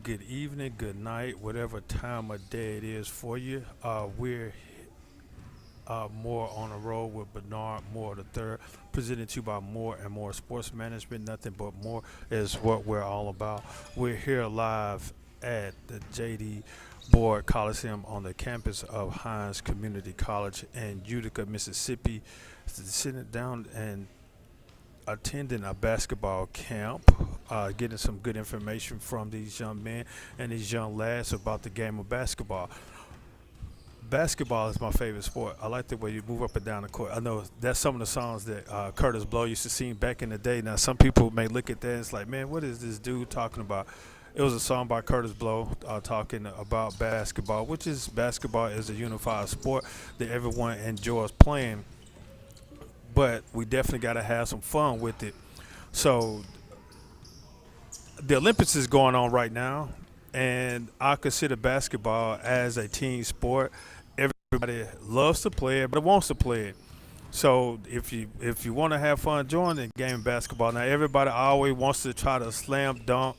good evening, good night, whatever time of day it is for you. We're more on the road with Bernard Moore the third, presented to you by More and More Sports Management. Nothing but more is what we're all about. We're here live at the JD Board Coliseum on the campus of Hines Community College in Utica, Mississippi, sitting down and attending a basketball camp, getting some good information from these young men and these young lads about the game of basketball. Basketball is my favorite sport. I like the way you move up and down the court. I know that's some of the songs that Curtis Blow used to sing back in the day. Now, some people may look at that and it's like, man, what is this dude talking about? It was a song by Curtis Blow talking about basketball, which is basketball is a unified sport that everyone enjoys playing, but we definitely got to have some fun with it. So the Olympics is going on right now, and I consider basketball as a team sport. Everybody loves to play it, but wants to play it. So if you want to have fun, join the game of basketball. Now everybody always wants to try to slam dunk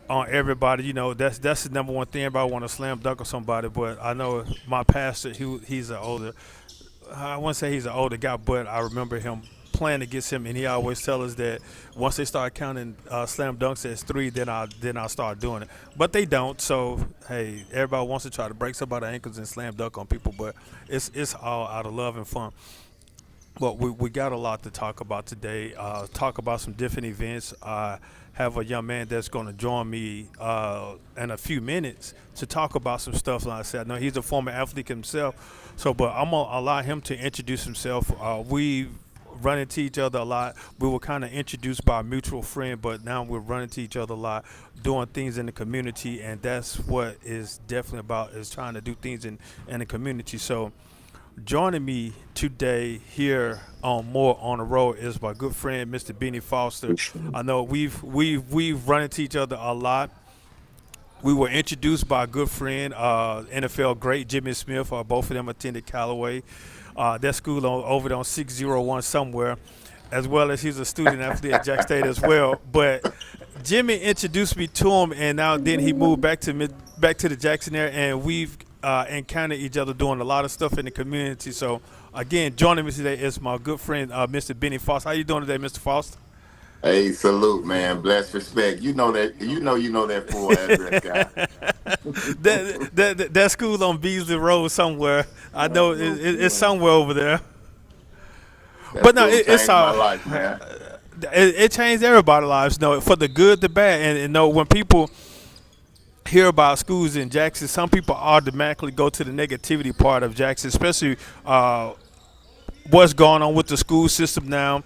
on everybody. You know that's the number one thing. Everybody want to slam dunk on somebody, but I know my pastor. He's an older. I wouldn't say he's an older guy, but I remember him playing against him, and he always tell us that once they start counting slam dunks as three, then I start doing it. But they don't. So hey, everybody wants to try to break somebody's ankles and slam dunk on people, but it's all out of love and fun. Well, we got a lot to talk about today. Talk about some different events. I have a young man that's going to join me in a few minutes to talk about some stuff. Like I said, I know he's a former athlete himself, so but I'm gonna allow him to introduce himself. We run into each other a lot. We were kind of introduced by a mutual friend, but now we're running to each other a lot, doing things in the community, and that's what is definitely about is trying to do things in the community. So joining me today here on More on the Road is my good friend, Mr. Benny Foster. I know we've run into each other a lot. We were introduced by a good friend, NFL great Jimmy Smith. Both of them attended Callaway. That school over there on 601 somewhere, as well as he's a student athlete at Jack State as well. But Jimmy introduced me to him, and now then he moved back to the Jackson area, and we've encountered each other doing a lot of stuff in the community. So again, joining me today is my good friend, Mr. Benny Foster. How you doing today, Mr. Foster? Hey, salute, man. Bless respect. You know that. You know that full address, guy. That school on Beasley Road somewhere. I know it's Yeah. somewhere over there. That But no, school it's changed my life, man. it changed everybody's lives. No, for the good, the bad, and no, when people hear about schools in Jackson, some people automatically go to the negativity part of Jackson, especially what's going on with the school system now.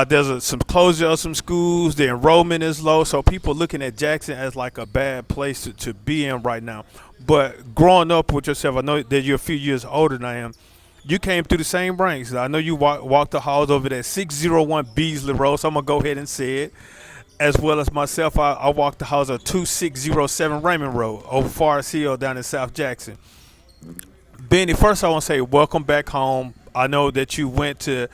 There's some closure of some schools. The enrollment is low, so people looking at Jackson as like a bad place to be in right now. But growing up with yourself, I know that you're a few years older than I am. You came through the same ranks. I know you walked the halls over there, 601 Beasley Road. So I'm gonna go ahead and say it, as well as myself. I walked the halls of 2607 Raymond Road over Forest Hill down in South Jackson. Benny, first I want to say welcome back home. I know that you went to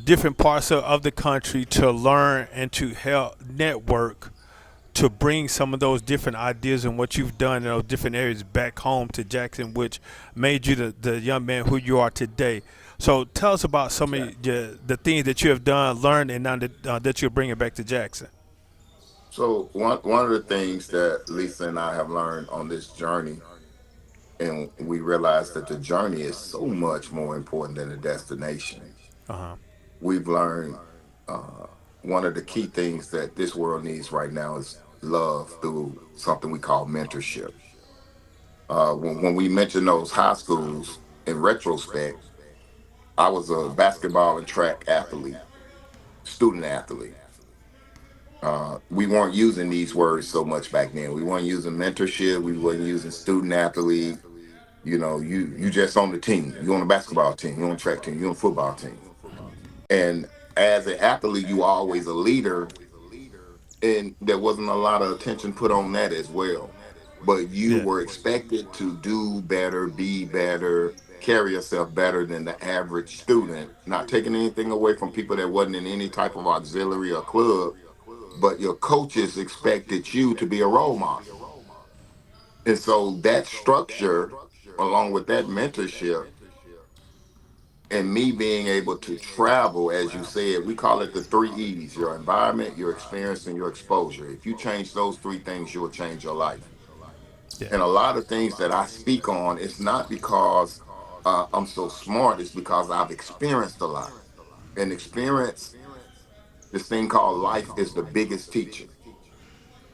different parts of the country to learn and to help network to bring some of those different ideas and what you've done in those different areas back home to Jackson, which made you the young man who you are today. So tell us about some Yeah. of the things that you have done, learned, and now that you're bringing back to Jackson. So one of the things that Lisa and I have learned on this journey, and we realized that the journey is so much more important than the destination. Uh huh. We've learned uh, one of the key things that this world needs right now is love through something we call mentorship. When we mention those high schools, in retrospect, I was a basketball and track athlete, student athlete. We weren't using these words so much back then. We weren't using mentorship. We weren't using student athlete. You just on the team. You on the basketball team. You on the track team. You on the football team. And as an athlete, you are always a leader, and there wasn't a lot of attention put on that as well. But you Yeah. were expected to do better, be better, carry yourself better than the average student. Not taking anything away from people that wasn't in any type of auxiliary or club, but your coaches expected you to be a role model. And so that structure, along with that mentorship, and me being able to travel, as you said, we call it the three E's: your environment, your experience, and your exposure. If you change those three things, you'll change your life. Yeah. And a lot of things that I speak on, it's not because I'm so smart, it's because I've experienced a lot. And experience, this thing called life, is the biggest teacher.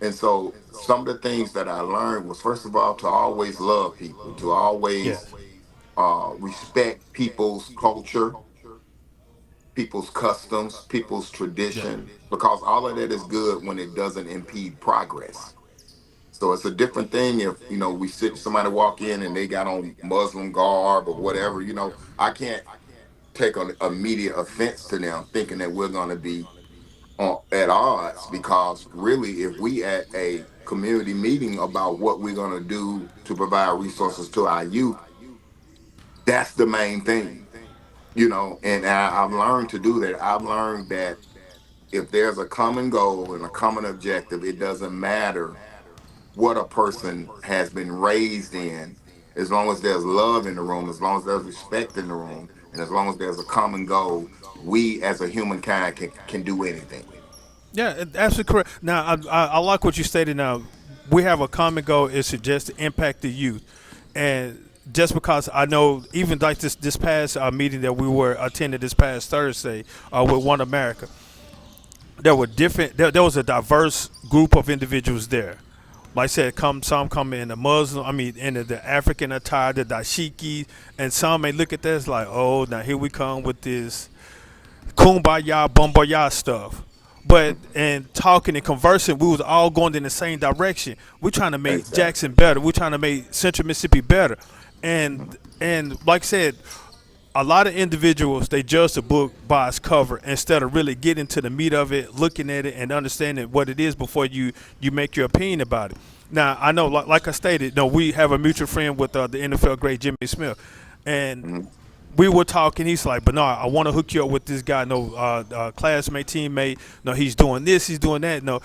And so some of the things that I learned was, first of all, to always love people, to always Yes. respect people's culture, people's customs, people's Yeah. tradition, because all of that is good when it doesn't impede progress. So it's a different thing if, we sit somebody walk in and they got on Muslim garb or whatever, I can't take an immediate offense to them thinking that we're going to be at odds, because really if we at a community meeting about what we're going to do to provide resources to our youth, that's the main thing, and I've learned to do that. I've learned that if there's a common goal and a common objective, it doesn't matter what a person has been raised in, as long as there's love in the room, as long as there's respect in the room, and as long as there's a common goal, we as a humankind can do anything. Yeah, absolutely correct. Now, I like what you stated. Now, we have a common goal is to just impact the youth, and just because I know, even like this past meeting that we were attending this past Thursday with One America, there were different. There was a diverse group of individuals there. Like I said, some come in the Muslim, I mean, in the African attire, the dashiki, and some may look at this like, oh, now here we come with this kumbaya, bumbaya stuff. But in talking and conversing, we was all going in the same direction. We're trying to make Exactly. Jackson better. We're trying to make Central Mississippi better. And like I said, a lot of individuals they judge the book by its cover instead of really getting to the meat of it, looking at it, and understanding what it is before you make your opinion about it. Now I know, like I stated, no, we have a mutual friend with the NFL great Jimmy Smith, and Mhm. we were talking. He's like, Bernard, I want to hook you up with this guy. No, classmate, teammate. No, he's doing this, he's doing that. No,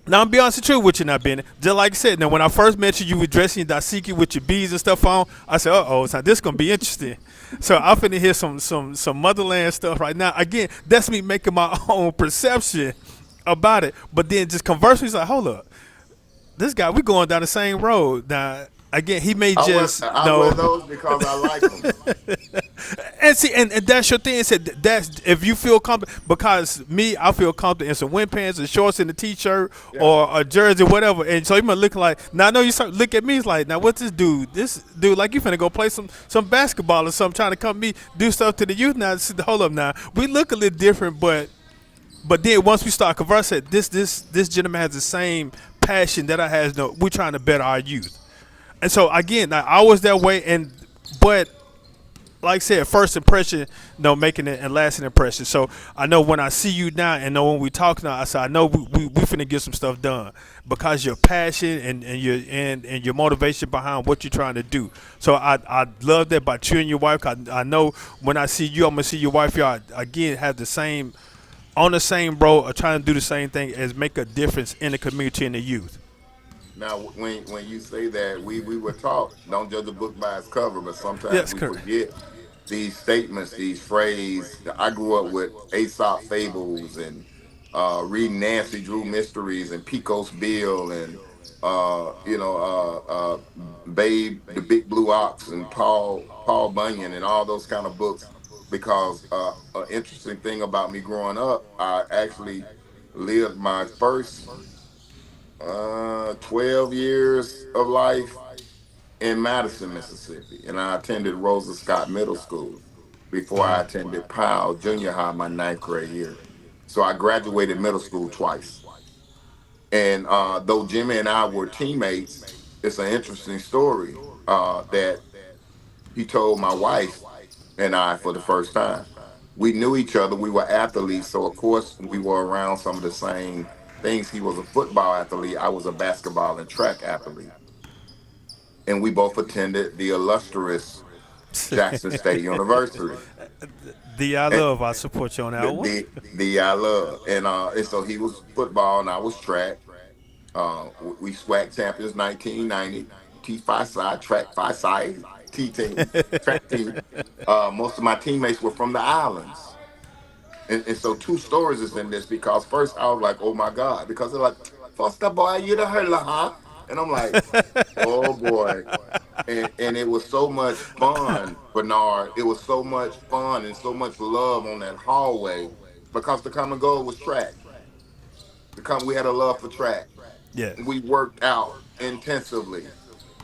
now I'm be honest with you not being just like I said. Now when I first met you, you were dressing Dasiki with your beads and stuff on. I said, so this gonna be interesting. So I'm finna hear some motherland stuff right now. Again, that's me making my own perception about it. But then just conversely, he's like, hold up, this guy, we going down the same road. Now again, he may just I wear know. those because I like them. And see, and that's your thing. Said that's if you feel comfortable. Because me, I feel comfortable in some wind pants and shorts and a t-shirt Yeah. or a jersey, whatever. And so you might look like. Now I know you start look at me. It's like, now what's this dude? This dude like you finna go play some basketball or something, trying to come me do stuff to the youth. Now hold up, now we look a little different, but then once we start conversing, this gentleman has the same passion that I has. No, we're trying to better our youth. And so again, I was that way, but like I said, first impression, making it and lasting impression. So I know when I see you now and know when we talk now, I said I know we finna get some stuff done because your passion and your motivation behind what you're trying to do. So I love that about you and your wife. I know when I see you, I'm gonna see your wife. Y'all again have the same on the same road, or trying to do the same thing as make a difference in the community and the youth. Now, when you say that, we were taught, don't judge a book by its cover, but sometimes Yes, we correct. forget these statements, these phrases. I grew up with Aesop fables and reading Nancy Drew mysteries and Picos Bill and Babe the Big Blue Ox and Paul Bunyan and all those kind of books. Because an interesting thing about me growing up, I actually lived my first 12 years of life in Madison, Mississippi, and I attended Rosa Scott Middle School before I attended Powell Junior High my ninth grade year. So I graduated middle school twice. And though Jimmy and I were teammates, it's an interesting story that he told my wife and I for the first time. We knew each other. We were athletes, so of course we were around some of the same things. He was a football athlete. I was a basketball and track athlete, and we both attended the illustrious Jackson State University. The I And love. I support you on that one. the I love. And so he was football and I was track. We SWAC champions 1990, T5 side, track 5 side, T team, track team. Most of my teammates were from the islands. And so two stories is in this because first I was like, oh my God, because they're like, Foster boy, you the hell, huh? And I'm like, oh boy. And it was so much fun, Bernard. It was so much fun and so much love on that hallway because the common goal was track. We had a love for track. Yeah. We worked out intensively.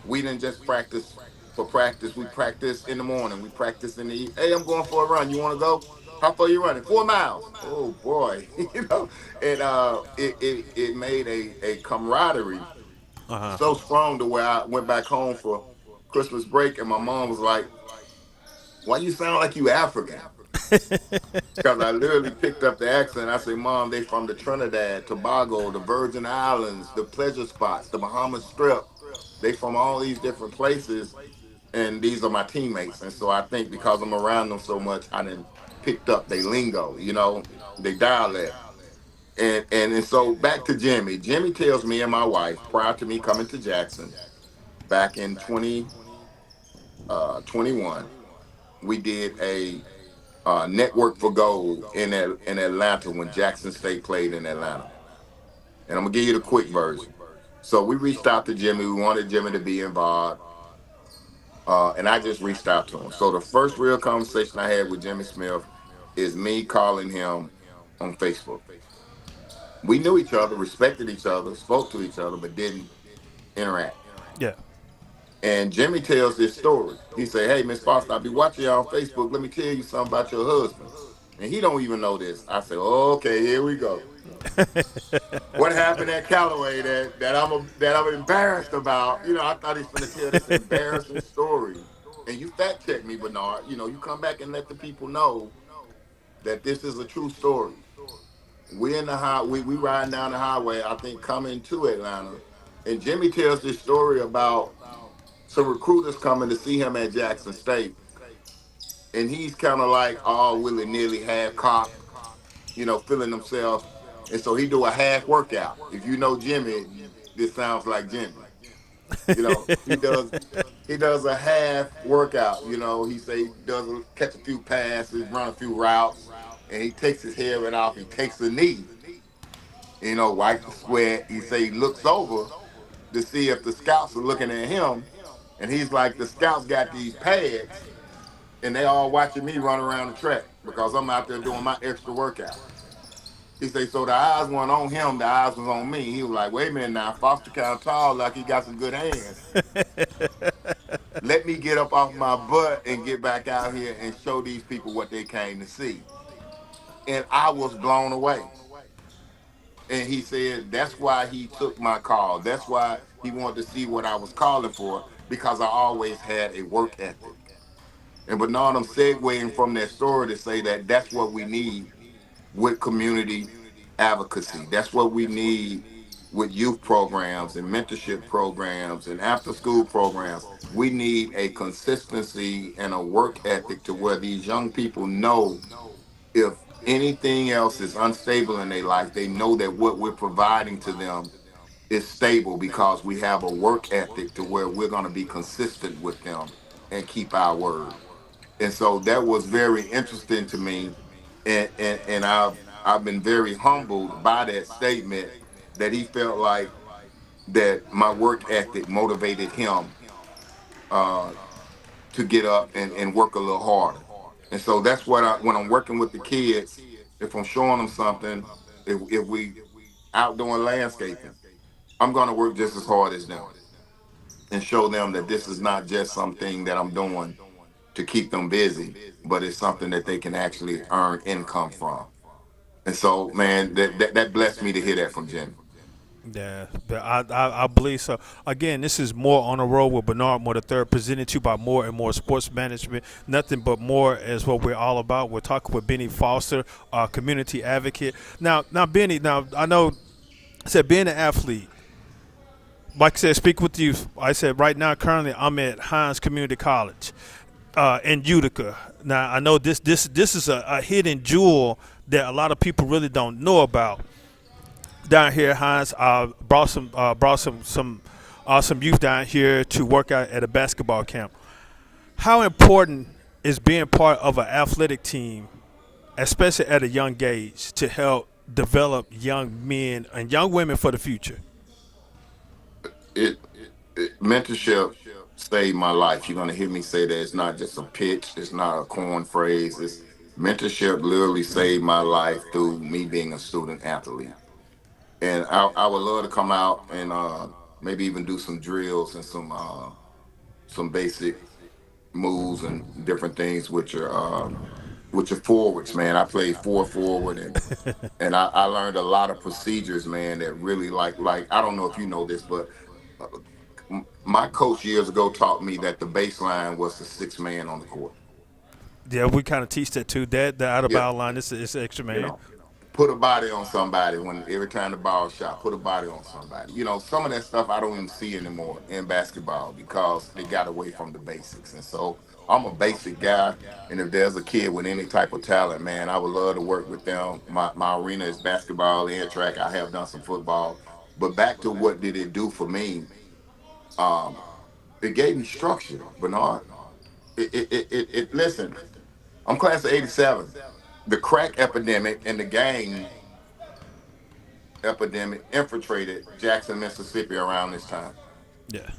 We didn't just practice for practice. We practiced in the morning. We practiced in the evening. Hey, I'm going for a run. You want to go? How far you running? 4 miles. Oh boy, And it made a camaraderie Uh huh. so strong to where I went back home for Christmas break, and my mom was like, "Why you sound like you African?" Because I literally picked up the accent. I say, "Mom, they from the Trinidad, Tobago, the Virgin Islands, the pleasure spots, the Bahamas Strip. They from all these different places, and these are my teammates." And so I think because I'm around them so much, I didn't picked up their lingo, their dialect. And so back to Jimmy. Jimmy tells me and my wife prior to me coming to Jackson back in 2021, we did a network for gold in Atlanta when Jackson State played in Atlanta. And I'm gonna give you the quick version. So we reached out to Jimmy. We wanted Jimmy to be involved, and I just reached out to him. So the first real conversation I had with Jimmy Smith is me calling him on Facebook. We knew each other, respected each other, spoke to each other, but didn't interact. Yeah. And Jimmy tells this story. He said, "Hey, Miss Foster, I'll be watching you on Facebook. Let me tell you something about your husband." And he don't even know this. I said, "Okay, here we go. What happened at Callaway that I'm embarrassed about?" I thought he's gonna tell this embarrassing story. And you fact check me, Bernard. You come back and let the people know that this is a true story. We in the high, we riding down the highway, I think coming to Atlanta. And Jimmy tells this story about some recruiters coming to see him at Jackson State. And he's kind of like all willy nilly, half cocked, feeling himself. And so he do a half workout. If you know Jimmy, this sounds like Jimmy. He does a half workout. He say catch a few passes, run a few routes, and he takes his helmet off. He takes a knee. Wipe the sweat. He say he looks over to see if the scouts are looking at him, and he's like, the scouts got these pads, and they all watching me run around the track because I'm out there doing my extra workout. He say, so the eyes weren't on him, the eyes was on me. He was like, wait a minute now, Foster kind of tall, like he got some good hands. Let me get up off my butt and get back out here and show these people what they came to see. And I was blown away. And he said, that's why he took my call. That's why he wanted to see what I was calling for, because I always had a work ethic. And Bernard, I'm segueing from that story to say that that's what we need with community advocacy. That's what we need with youth programs and mentorship programs and after school programs. We need a consistency and a work ethic to where these young people know if anything else is unstable in their life, they know that what we're providing to them is stable because we have a work ethic to where we're going to be consistent with them and keep our word. And so that was very interesting to me. And I've been very humbled by that statement that he felt like that my work ethic motivated him uh, to get up and work a little harder. And so that's what when I'm working with the kids, if I'm showing them something, if we out doing landscaping, I'm going to work just as hard as them and show them that this is not just something that I'm doing to keep them busy, but it's something that they can actually earn income from. And so, man, that blessed me to hear that from Jimmy. Yeah, I believe so. Again, this is More on the Road with Bernard Moore III, presented to you by More and More Sports Management. Nothing but more is what we're all about. We're talking with Benny Foster, our community advocate. Now, Benny. Now, I know, I said being an athlete. Like I said, speak with you. I said right now, currently, I'm at Hines Community College. in Utica. Now I know this is a hidden jewel that a lot of people really don't know about down here. Hines brought some youth down here to work out at a basketball camp. How important is being part of an athletic team, especially at a young age, to help develop young men and young women for the future? It, mentorship saved my life. You're gonna hear me say that it's not just a pitch, it's not a corn phrase. It's mentorship literally saved my life through me being a student athlete. And I would love to come out and maybe even do some drills and some basic moves and different things with your forwards, man. I played forward and I learned a lot of procedures, man, that really like I don't know if you know this, but uh, my coach years ago taught me that the baseline was the sixth man on the court. Yeah, we kind of teach that too. That the out of Yep. bound line is extra You man. know, put a body on somebody when every time the ball shot, put a body on somebody. You know, some of that stuff I don't even see anymore in basketball because they got away from the basics. And so I'm a basic guy. And if there's a kid with any type of talent, man, I would love to work with them. My arena is basketball and track. I have done some football. But back to what did it do for me? Um, it gave me structure, Bernard. Listen, I'm class of 87. The crack epidemic and the gang epidemic infiltrated Jackson, Mississippi around this time. Yeah.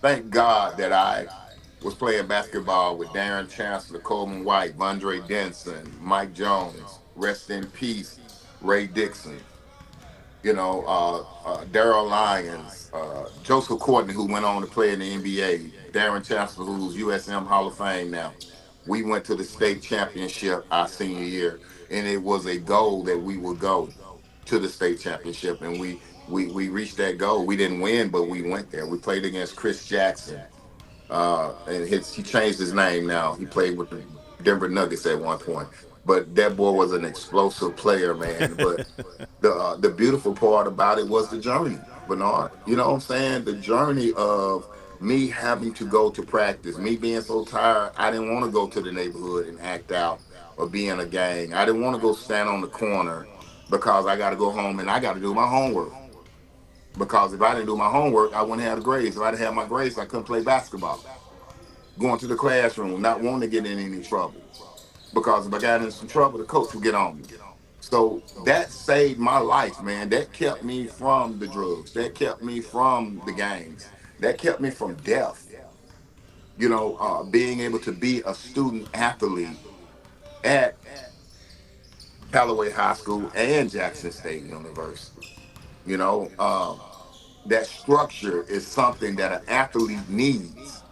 Thank God that I was playing basketball with Darren Chancellor, Coleman White, Vondre Denson, Mike Jones, rest in peace, Ray Dixon, Daryl Lyons, Joseph Courtney, who went on to play in the NBA, Darren Chancellor, who's USM Hall of Fame now. We went to the state championship our senior year, and it was a goal that we would go to the state championship, and we reached that goal. We didn't win, but we went there. We played against Chris Jackson, and he changed his name now. He played with the Denver Nuggets at one point, but that boy was an explosive player, man. But the beautiful part about it was the journey, Bernard. You know what I'm saying? The journey of me having to go to practice, me being so tired, I didn't want to go to the neighborhood and act out or be in a gang. I didn't want to go stand on the corner because I got to go home and I got to do my homework. Because if I didn't do my homework, I wouldn't have the grades. If I didn't have my grades, I couldn't play basketball. Going to the classroom, not wanting to get in any trouble. Because if I got in some trouble, the coach would get on me. So that saved my life, man. That kept me from the drugs. That kept me from the gangs. That kept me from death. Being able to be a student athlete at Callaway High School and Jackson State University. You know, that structure is something that an athlete needs.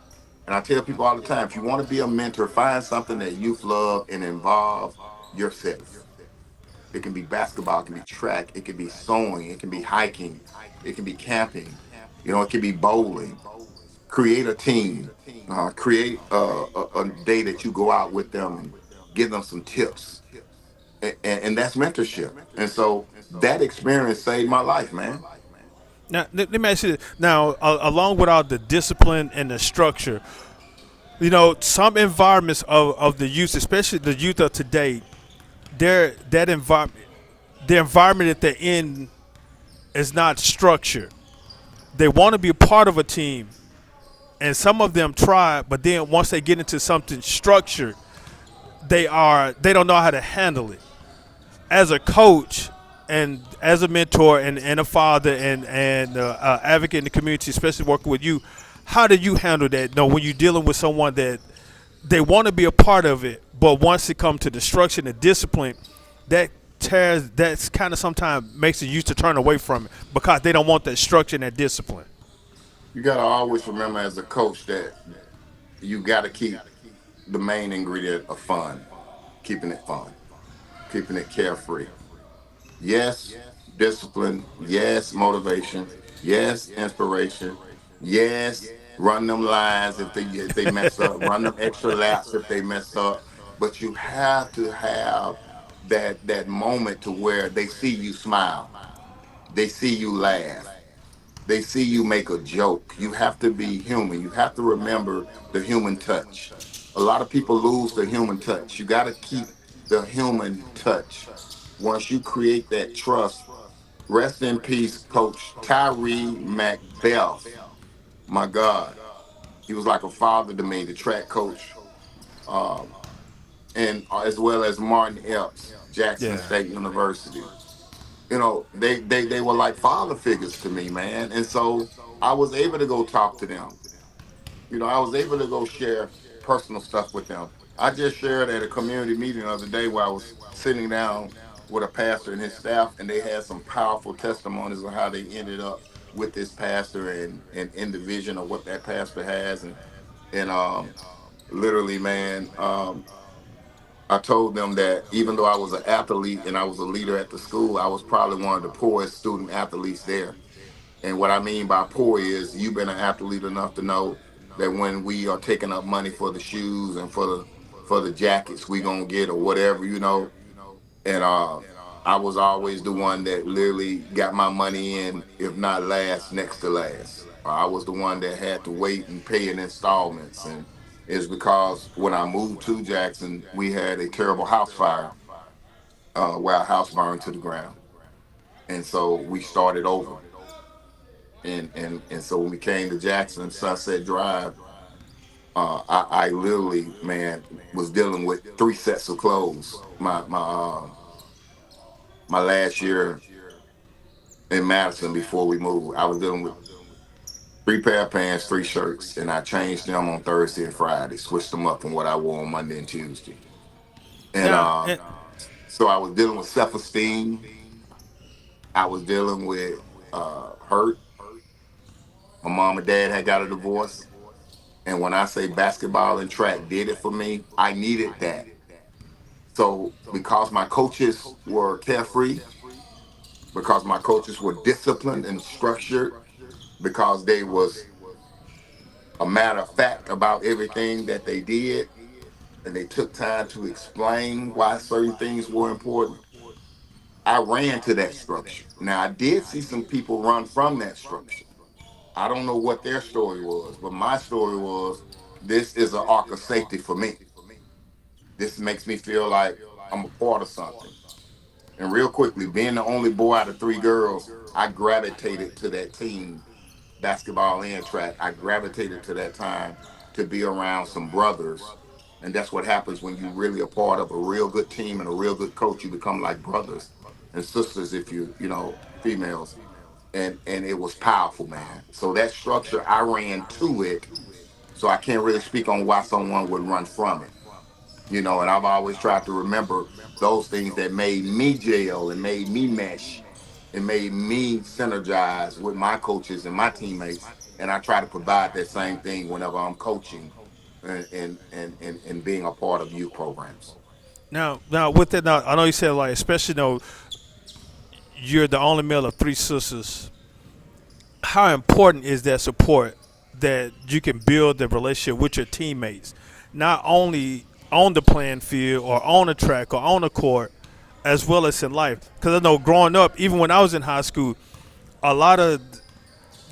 And I tell people all the time, if you want to be a mentor, find something that youth love and involve yourself. It can be basketball, it can be track, it can be sewing, it can be hiking, it can be camping, it can be bowling. Create a team, create a day that you go out with them and give them some tips. And that's mentorship. And so that experience saved my life, man. Now let me ask you this. Now, along with all the discipline and the structure, some environments of the youth, especially the youth of today, that environment, the environment that they're in, is not structured. They want to be a part of a team, and some of them try, but then once they get into something structured, they don't know how to handle it. As a coach and as a mentor and a father and advocate in the community, especially working with you, how do you handle that? When you're dealing with someone that they want to be a part of it, but once it comes to the structure and the discipline, that's kind of sometimes makes it used to turn away from it because they don't want that structure and that discipline. You got to always remember as a coach that you got to keep the main ingredient of fun, keeping it fun, keeping it carefree. Yes, discipline. Yes, motivation. Yes, inspiration. Yes, run them lines if they mess up. Run them extra laps if they mess up. But you have to have that moment to where they see you smile, they see you laugh, they see you make a joke. You have to be human. You have to remember the human touch. A lot of people lose the human touch. You got to keep the human touch. Once you create that trust, rest in peace, Coach Tyree Macbeth. My God, he was like a father to me, the track coach, um, and as well as Martin Epps, Jackson Yeah. State University. You know, they were like father figures to me, man. And so I was able to go talk to them. You know, I was able to go share personal stuff with them. I just shared at a community meeting the other day where I was sitting down with a pastor and his staff, and they had some powerful testimonies of how they ended up with this pastor and in the vision of what that pastor has. And literally, man, I told them that even though I was an athlete and I was a leader at the school, I was probably one of the poorest student athletes there. And what I mean by poor is you've been an athlete enough to know that when we are taking up money for the shoes and for the jackets we gonna get or whatever, you know. And I was always the one that literally got my money in, if not last, next to last. I was the one that had to wait and pay in installments, and it's because when I moved to Jackson, we had a terrible house fire where our house burned to the ground, and so we started over. And so when we came to Jackson Sunset Drive, I literally, man, was dealing with three sets of clothes. My last year in Madison before we moved, I was dealing with three pair of pants, three shirts, and I changed them on Thursday and Friday, switched them up from what I wore on Monday and Tuesday. And Now, and, so I was dealing with self esteem. I was dealing with hurt. My mom and dad had got a divorce. And when I say basketball and track did it for me, I needed that. So because my coaches were carefree, because my coaches were disciplined and structured, because they was a matter of fact about everything that they did, and they took time to explain why certain things were important, I ran to that structure. Now I did see some people run from that structure. I don't know what their story was, but my story was this is an arc of safety for me. This makes me feel like I'm a part of something. And real quickly, being the only boy out of three girls, I gravitated to that team, basketball and track. I gravitated to that time to be around some brothers. And that's what happens when you really a part of a real good team and a real good coach. You become like brothers and sisters if you know, females. And it was powerful, man. So that structure, I ran to it. So I can't really speak on why someone would run from it. You know, and I've always tried to remember those things that made me gel and made me mesh and made me synergize with my coaches and my teammates. And I try to provide that same thing whenever I'm coaching and being a part of youth programs. now with that, now I know you said like, especially though you're the only male of three sisters. How important is that support that you can build the relationship with your teammates, not only on the playing field or on the track or on the court, as well as in life? Because I know growing up, even when I was in high school, a lot of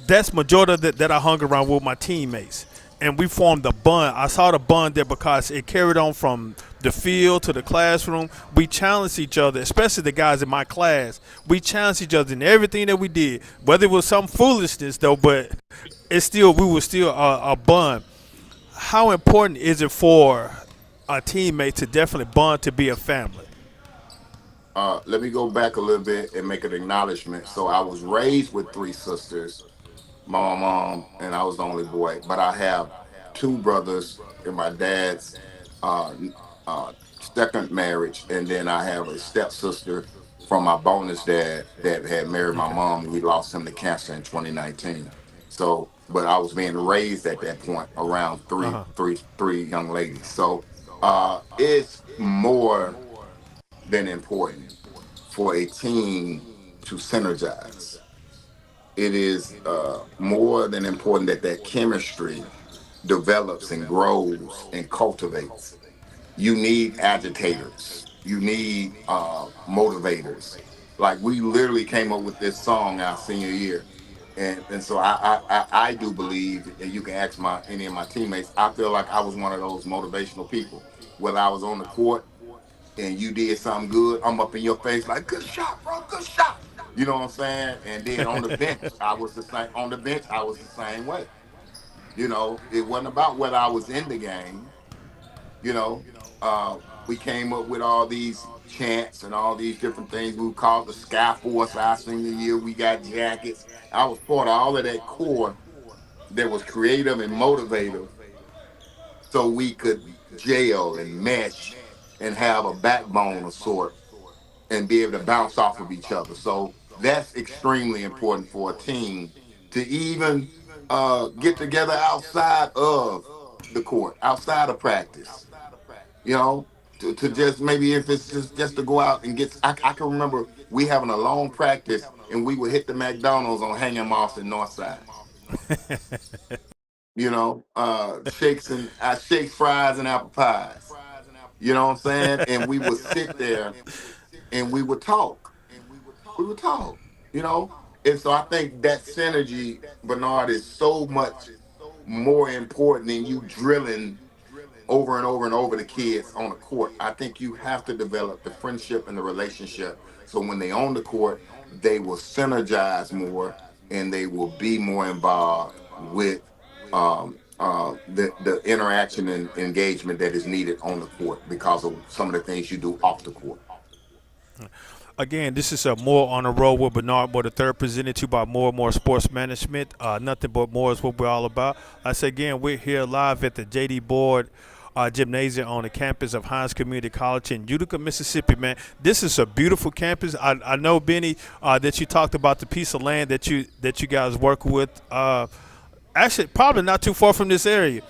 that's majority of that I hung around with my teammates, and we formed a bond. I saw the bond there because it carried on from the field to the classroom. We challenged each other, especially the guys in my class. We challenged each other in everything that we did, whether it was some foolishness though, but it's still we were still a bond. How important is it for a teammate to definitely bond to be a family? Let me go back a little bit and make an acknowledgement. So I was raised with three sisters, my mom, and I was the only boy. But I have two brothers in my dad's uh, second marriage, and then I have a stepsister from my bonus dad that had married my Okay. mom. We lost him to cancer in 2019. So, but I was being raised at that point around Uh huh. three young ladies. So, it's more than important for a team to synergize. It is more than important that that chemistry develops and grows and cultivates. You need agitators. You need motivators. Like we literally came up with this song our senior year. And so I do believe, and you can ask my any of my teammates. I feel like I was one of those motivational people. Whether I was on the court and you did something good, I'm up in your face like, "Good shot, bro, good shot." You know what I'm saying? And then on the bench, I was the same. On the bench, I was the same way. You know, it wasn't about whether I was in the game. You know, we came up with all these chants and all these different things. We called the Sky Force our senior year. We got jackets. I was part of all of that core that was creative and motivative, so we could gel and mesh and have a backbone of sort and be able to bounce off of each other. So that's extremely important for a team to even get together outside of the court, outside of practice. You know, to just maybe if it's just to go out and get. I can remember we having a long practice and we would hit the McDonald's on Hanging Moss and Northside. You know, shakes, fries, and apple pies. You know what I'm saying? And we would sit there and we would talk. We would talk. You know, and so I think that synergy, Bernard, is so much more important than you drilling over and over and over the kids on the court. I think you have to develop the friendship and the relationship. So when they on the court, they will synergize more and they will be more involved with the interaction and engagement that is needed on the court because of some of the things you do off the court. Again, this is a More on the Road with Bernard Moore the third, presented to you by More and More Sports Management. Nothing but more is what we're all about. I say again, we're here live at the JD Board Gymnasium on the campus of Hines Community College in Utica, Mississippi. Man, this is a beautiful campus. I know, Benny, that you talked about the piece of land that you guys work with. Actually, probably not too far from this area.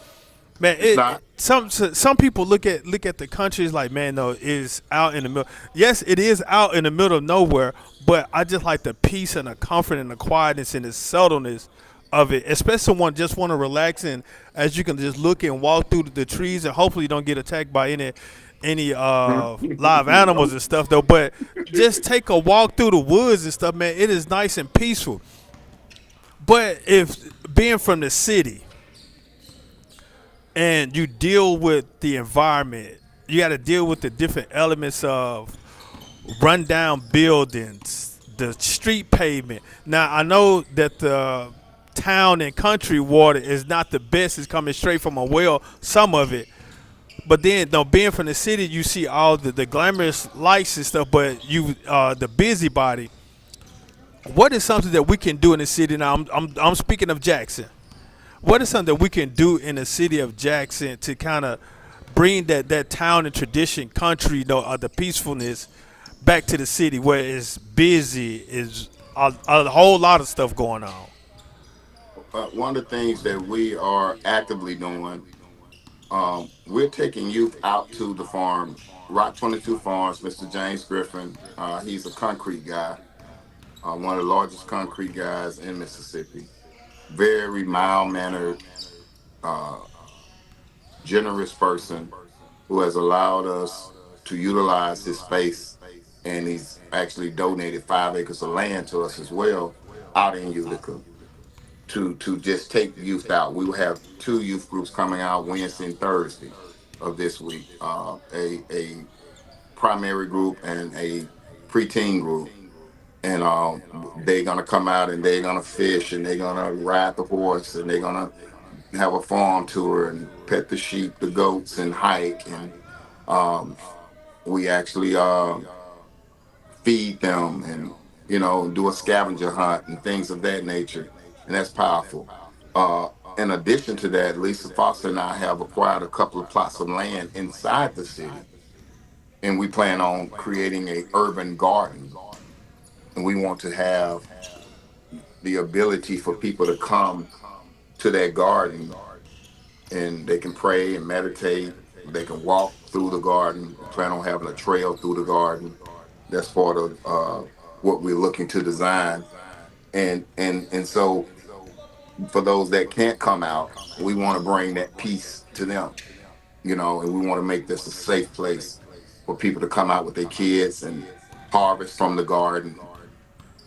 Man, It's not. some people look at the country as like, man, no, it's out in the middle. Yes, it is out in the middle of nowhere, but I just like the peace and the comfort and the quietness and the subtleness of it. Especially someone just want to relax and as you can just look and walk through the trees and hopefully you don't get attacked by any live animals and stuff though. But just take a walk through the woods and stuff, man. It is nice and peaceful. But if being from the city and you deal with the environment. You got to deal with the different elements of rundown buildings, the street pavement. Now I know that the town and country water is not the best. It's coming straight from a well, some of it. But then, though, being from the city, you see all the glamorous lights and stuff. But you, the busybody. What is something that we can do in the city? Now, I'm speaking of Jackson. What is something that we can do in the city of Jackson to kind of bring that town and tradition, country, the peacefulness back to the city where it's busy, is a whole lot of stuff going on. One of the things that we are actively doing, we're taking youth out to the farms. Rock 22 Farms, Mr. James Griffin. He's a concrete guy, one of the largest concrete guys in Mississippi. Very mild mannered, uh, generous person who has allowed us to utilize his space. And he's actually donated 5 acres of land to us as well out in Utica to just take youth out. We will have two youth groups coming out Wednesday and Thursday of this week. A primary group and a preteen group. And they're gonna come out and they're gonna fish and they're gonna ride the horse and they're gonna have a farm tour and pet the sheep, the goats, and hike. And um, we actually feed them and do a scavenger hunt and things of that nature. And that's powerful. In addition to that, Lisa Foster and I have acquired a couple of plots of land inside the city, and we plan on creating a urban garden. And we want to have the ability for people to come to that garden and they can pray and meditate. They can walk through the garden. We plan on having a trail through the garden. That's part of what we're looking to design. And so for those that can't come out, we want to bring that peace to them, and we want to make this a safe place for people to come out with their kids and harvest from the garden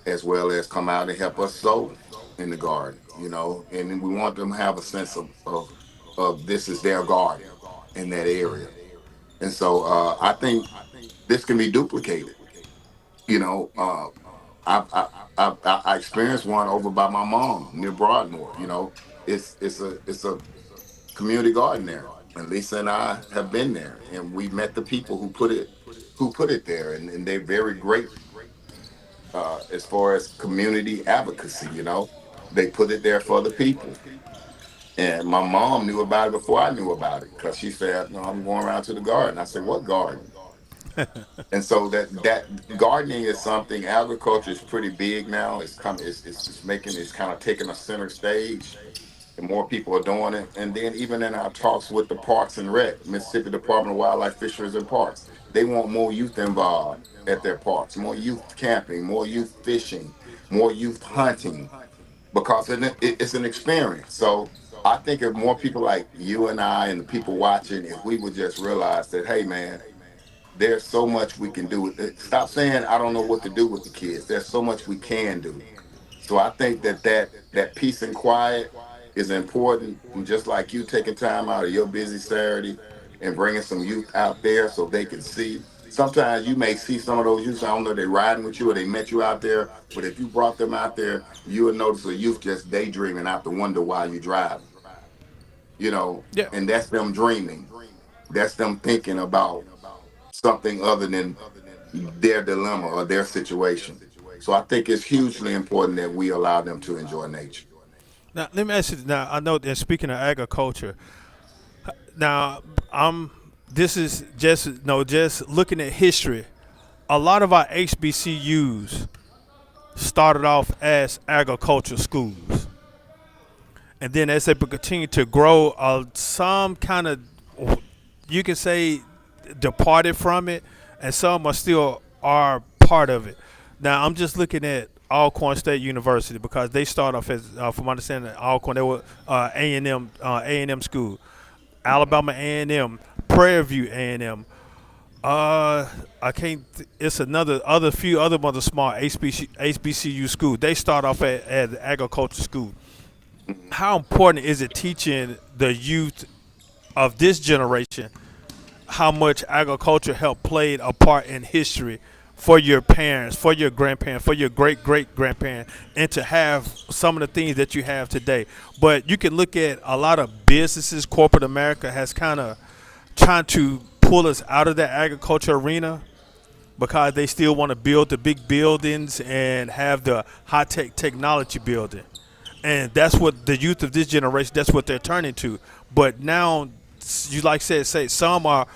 as well as come out and help us sow. in the garden, you know, and then we want them to have a sense of this is their garden in that area. And so I think this can be duplicated. You know, I, I I experienced one over by my mom near Broadmoor. You know, it's a community garden there, and Lisa and I have been there, and we met the people who put it there, and they're very great as far as community advocacy. You know, they put it there for the people. And my mom knew about it before I knew about it because she said, "No, I'm going around to the garden." I said, "What garden?" And so that gardening is something. Agriculture is pretty big now. It's kind of taking a center stage, and more people are doing it. And then even in our talks with the Parks and Rec, Mississippi Department of Wildlife, Fisheries and Parks, they want more youth involved at their parks, more youth camping, more youth fishing, more youth hunting, because it's an experience. So I think if more people like you and I and the people watching, if we would just realize that, hey man, there's so much we can do with it. Stop saying I don't know what to do with the kids. There's so much we can do. So I think that peace and quiet is important. And just like you taking time out of your busy Saturday and bringing some youth out there so they can see. Sometimes you may see some of those youth. I don't know if they're riding with you or they met you out there. But if you brought them out there, you would notice a youth just daydreaming out the window while you're driving. You know, Yeah. and that's them dreaming. That's them thinking about something other than their dilemma or their situation. So I think it's hugely important that we allow them to enjoy nature. Now let me ask you. Now I know that speaking of agriculture, now I'm. This is just no, just looking at history. A lot of our HBCUs started off as agriculture schools, and then as they continue to grow, some kind of, you can say, departed from it, and some are still are part of it. Now I'm just looking at Alcorn State University because they start off as, from my understanding, Alcorn they were A&M school, Alabama A&M, Prairie View A&M. I can't. It's another other few other small HBCU school. They start off at the agriculture school. How important is it teaching the youth of this generation how much agriculture helped played a part in history for your parents, for your grandparents, for your great great grandparents, and to have some of the things that you have today. But you can look at a lot of businesses, corporate America has kind of trying to pull us out of that agriculture arena because they still want to build the big buildings and have the high tech technology building. And that's what the youth of this generation, that's what they're turning to. But now, you like said, say some are,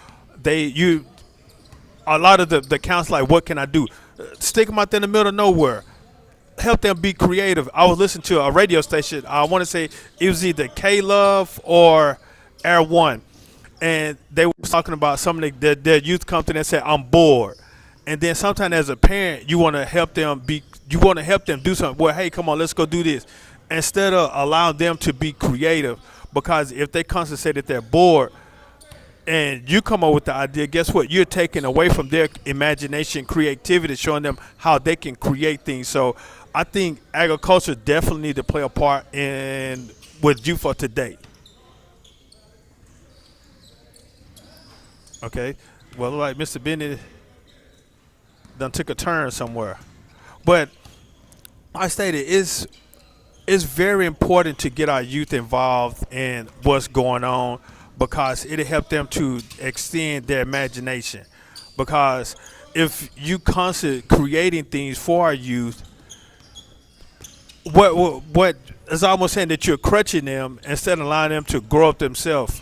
they, you, a lot of the counts like, what can I do? Stick them out there in the middle of nowhere. Help them be creative. I was listening to a radio station. I want to say it was either K Love or Air One, and they was talking about some of their youth come to them and say, "I'm bored." And then sometimes as a parent, you want to help them be, you want to help them do something. Well, hey, come on, let's go do this, instead of allowing them to be creative. Because if they constantly say that they're bored, and you come up with the idea, guess what? You're taking away from their imagination, creativity, showing them how they can create things. So I think agriculture definitely need to play a part in with youth for today. Okay. Well, like Mr. Bennett done took a turn somewhere. But I stated it's very important to get our youth involved in what's going on because it'll help them to extend their imagination. Because if you constantly creating things for our youth, what is almost saying that you're crutching them instead of allowing them to grow up themselves.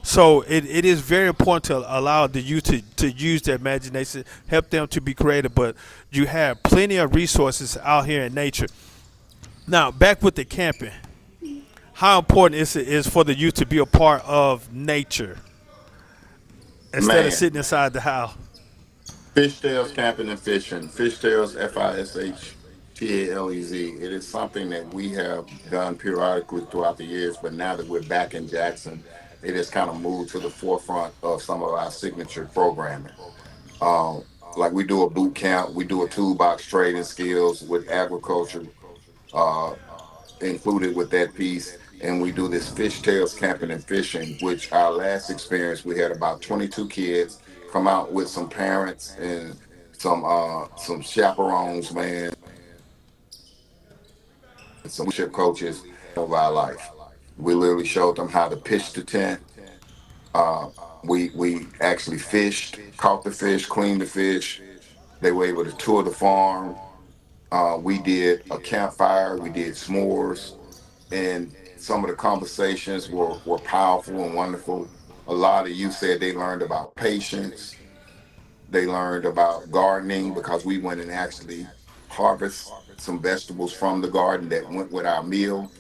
So it is very important to allow the youth to use their imagination, help them to be creative. But you have plenty of resources out here in nature. Now, back with the camping, how important is for the youth to be a part of nature instead of Man, sitting inside the house? fishtails camping and fishing. Fishtails, FISHTALEZ. It is something that we have done periodically throughout the years, but now that we're back in Jackson, it has kind of moved to the forefront of some of our signature programming. Like we do a boot camp, we do a toolbox trading skills with agriculture. included with that piece. And we do this fish tails camping and fishing, which our last experience, we had about 22 kids come out with some parents and some chaperones, man, and some leadership coaches of our life. We literally showed them how to pitch the tent. Uh, we actually fished, caught the fish, cleaned the fish. They were able to tour the farm. We did a campfire. We did s'mores, and some of the conversations were powerful and wonderful. A lot of you said they learned about patience. They learned about gardening because we went and actually harvest some vegetables from the garden that went with our meal.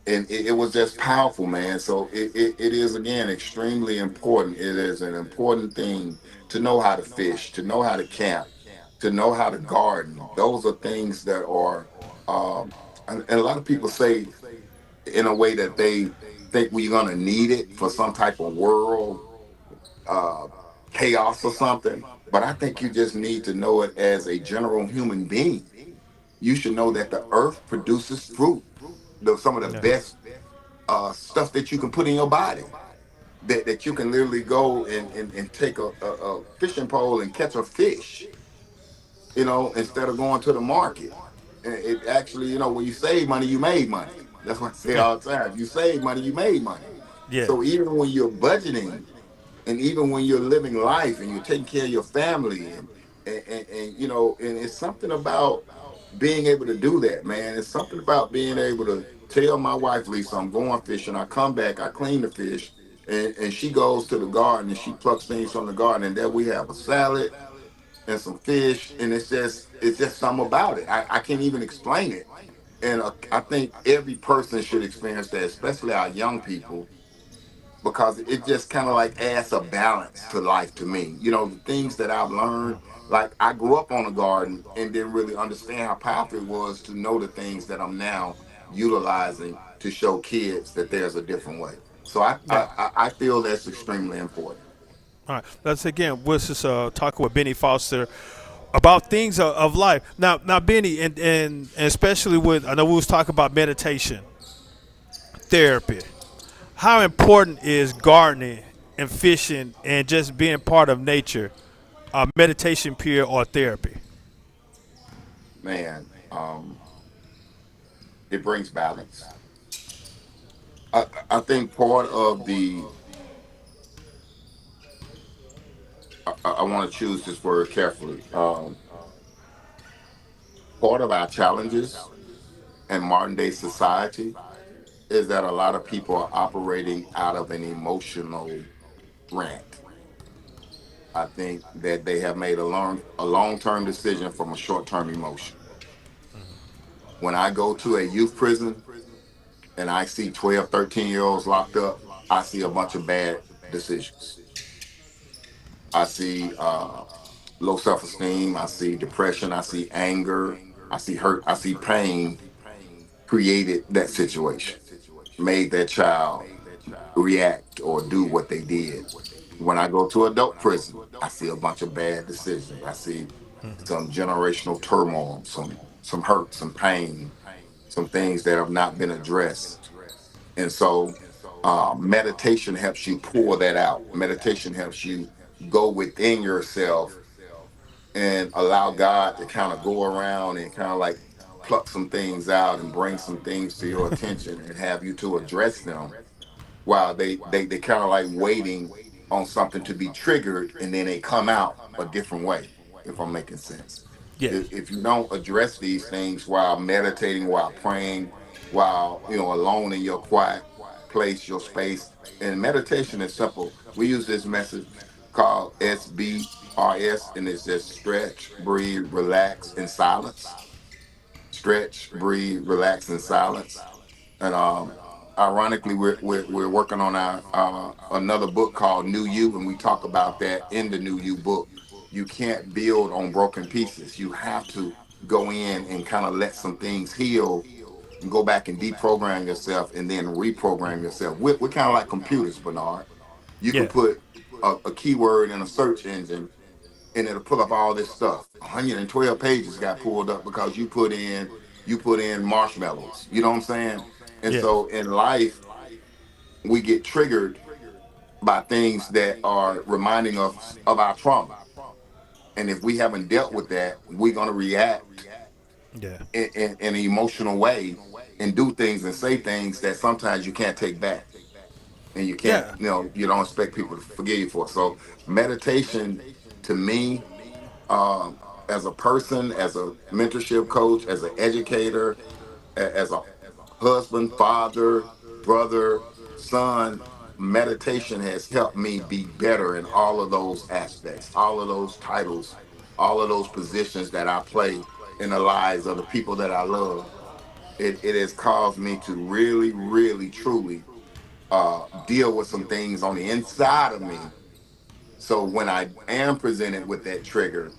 And it was just powerful, man. So it is again extremely important. It is an important thing to know how to fish, to know how to camp, to know how to garden. Those are things that are, and a lot of people say in a way that they think we're gonna need it for some type of world uh, chaos or something. But I think you just need to know it as a general human being. You should know that the earth produces fruit, some of the Yeah. best stuff that you can put in your body. That you can literally go and take a fishing pole and catch a fish, instead of going to the market. And it actually, when you save money, you made money. That's what I say all the time. You save money, you made money. Yeah. So even when you're budgeting, and even when you're living life and you're taking care of your family, and it's something about being able to do that, man. It's something about being able to tell my wife, Lisa, I'm going fishing. I come back, I clean the fish, and she goes to the garden and she plucks things from the garden, and there we have a salad and some fish, and it's just something about it. I can't even explain it. And I think every person should experience that, especially our young people, because it just kind of like adds a balance to life to me. The things that I've learned, like I grew up on a garden and didn't really understand how powerful it was to know the things that I'm now utilizing to show kids that there's a different way. So I Yeah. I, I I feel that's extremely important. All right. Let's again. We're just talking with Benny Foster about things of life. Now, Benny, and especially with I know we was talking about meditation, therapy. How important is gardening and fishing and just being part of nature, meditation, peer, or therapy? Man, it brings balance. I think part of I want to choose this word carefully. Part of our challenges in modern day society is that a lot of people are operating out of an emotional rant. I think that they have made a long term decision from a short term emotion. When I go to a youth prison and I see 12, 13-year olds locked up, I see a bunch of bad decisions. I see low self esteem. I see depression. I see anger. I see hurt. I see pain created that situation, made that child react or do what they did. When I go to adult prison, I see a bunch of bad decisions. I see some generational turmoil, some hurt, some pain, some things that have not been addressed. And so meditation helps you pour that out. Meditation helps you go within yourself and allow God to kind of go around and kind of like pluck some things out and bring some things to your attention and have you to address them while they kind of like waiting on something to be triggered, and then they come out a different way, if I'm making sense. Yes. If you don't address these things while meditating, while praying, while alone in your quiet place, your space, and meditation is simple. We use this message called SBRS, and it's just stretch, breathe, relax, and silence. Stretch, breathe, relax, and silence. And ironically, we're working on our another book called New You, and we talk about that in the New You book. You can't build on broken pieces. You have to go in and kind of let some things heal and go back and deprogram yourself and then reprogram yourself. We're kind of like computers, Bernard. You can Yeah. put a keyword in a search engine and it'll pull up all this stuff. 112 pages got pulled up because you put in you put in marshmallows. You know what I'm saying? And Yeah. so in life, we get triggered by things that are reminding us of our trauma. And if we haven't dealt with that, we're going to react Yeah. in an emotional way and do things and say things that sometimes you can't take back. And you can't, Yeah. you don't expect people to forgive you for. So meditation to me, um, as a person, as a mentorship coach, as an educator, as a husband, father, brother, son, meditation has helped me be better in all of those aspects, all of those titles, all of those positions that I play in the lives of the people that I love. It has caused me to really, really, truly deal with some things on the inside of me. So when I am presented with that trigger,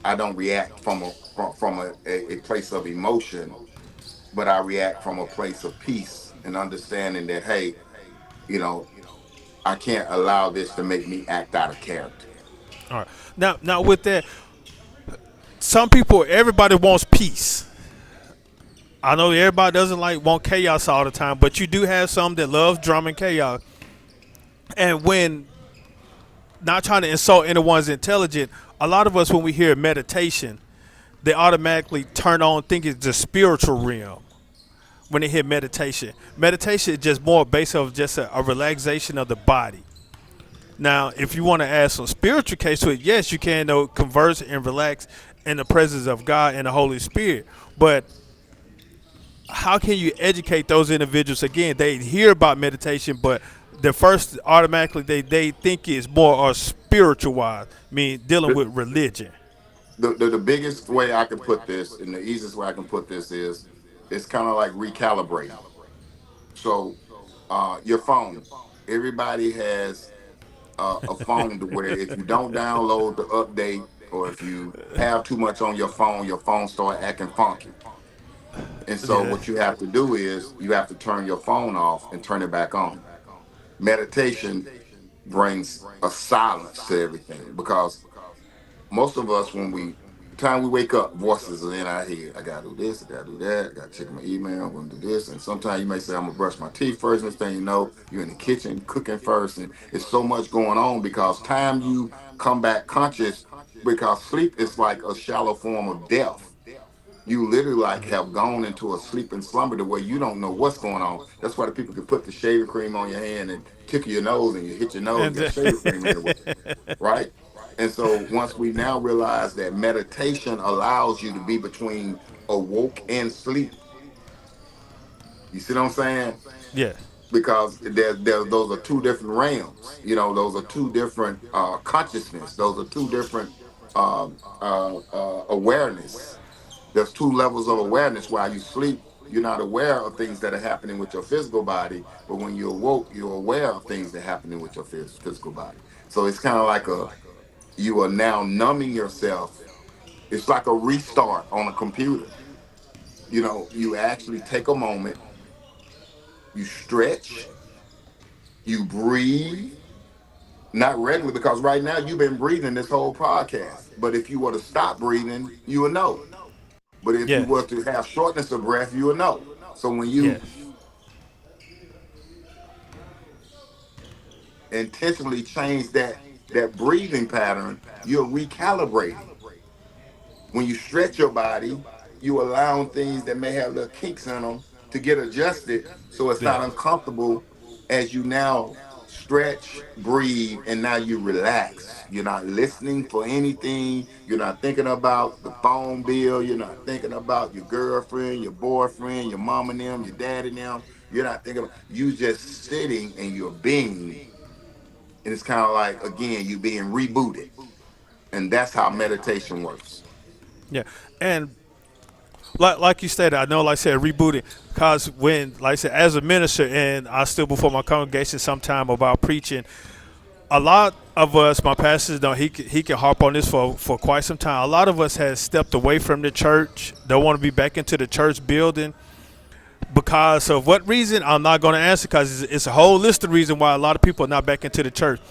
I don't react from a place of emotion, but I react from a place of peace and understanding that, hey, you know, I can't allow this to make me act out of character. All right. Now with that, some people, everybody wants peace. I know everybody doesn't like want chaos all the time, but you do have some that love drama and chaos. And when not trying to insult anyone's intelligence, a lot of us when we hear meditation, they automatically turn on think it's the spiritual realm when they hear meditation. Meditation is just more based off just a relaxation of the body. Now, if you want to add some spiritual case to it, yes, you can converse and relax in the presence of God and the Holy Spirit. But how can you educate those individuals? Again, they hear about meditation, but the first automatically they think it's more or spiritual wise, mean dealing The, with religion. the biggest way I can put this, and the easiest way I can put this is, it's kind of like recalibrating. So, your phone, everybody has a phone to where if you don't download the update or if you have too much on your phone start acting funky. And so Yeah, what you have to do is you have to turn your phone off and turn it back on. Meditation brings a silence to everything because most of us, when we the time we wake up, voices are in our head. I gotta do this, I gotta do that, I gotta check my email, I'm gonna do this. And sometimes you may say, I'm gonna brush my teeth first. Next thing you know, you're in the kitchen cooking first, and it's so much going on because time you come back conscious, because sleep is like a shallow form of death. You literally like have gone into a sleeping slumber to where you don't know what's going on. That's why the people can put the shaving cream on your hand and tickle your nose and you hit your nose, and you got shaving cream everywhere, right? And so once we now realize that meditation allows you to be between awoke and sleep, you see what I'm saying? yeah, Because those are two different realms. Those are two different consciousness. Those are two different awareness. There's two levels of awareness. While you sleep, you're not aware of things that are happening with your physical body, but when you're awoke, you're aware of things that are happening with your physical body. So it's kind of like you are now numbing yourself. It's like a restart on a computer. You actually take a moment, you stretch, you breathe, not regularly, because right now you've been breathing this whole podcast. But if you were to stop breathing, you would know. But if you were yes, to have shortness of breath, you would know. So when you yes, intentionally change that breathing pattern, you're recalibrating. When you stretch your body, you allowing things that may have little kinks in them to get adjusted so it's yeah. not uncomfortable as you now stretch, breathe, and now you relax. You're not listening for anything. You're not thinking about the phone bill. You're not thinking about your girlfriend, your boyfriend, your mom and them, your dad and them. You're not thinking about, you just sitting and you're being. And it's kind of like, again, you being rebooted. And that's how meditation works. Yeah, and like you stated, I know, like I said, rebooting. Because when, like I said, as a minister, and I stood before my congregation sometime about preaching, a lot of us, my pastors know he can harp on this for quite some time. A lot of us has stepped away from the church, don't want to be back into the church building because of what reason? I'm not going to answer because it's a whole list of reasons why a lot of people are not back into the church.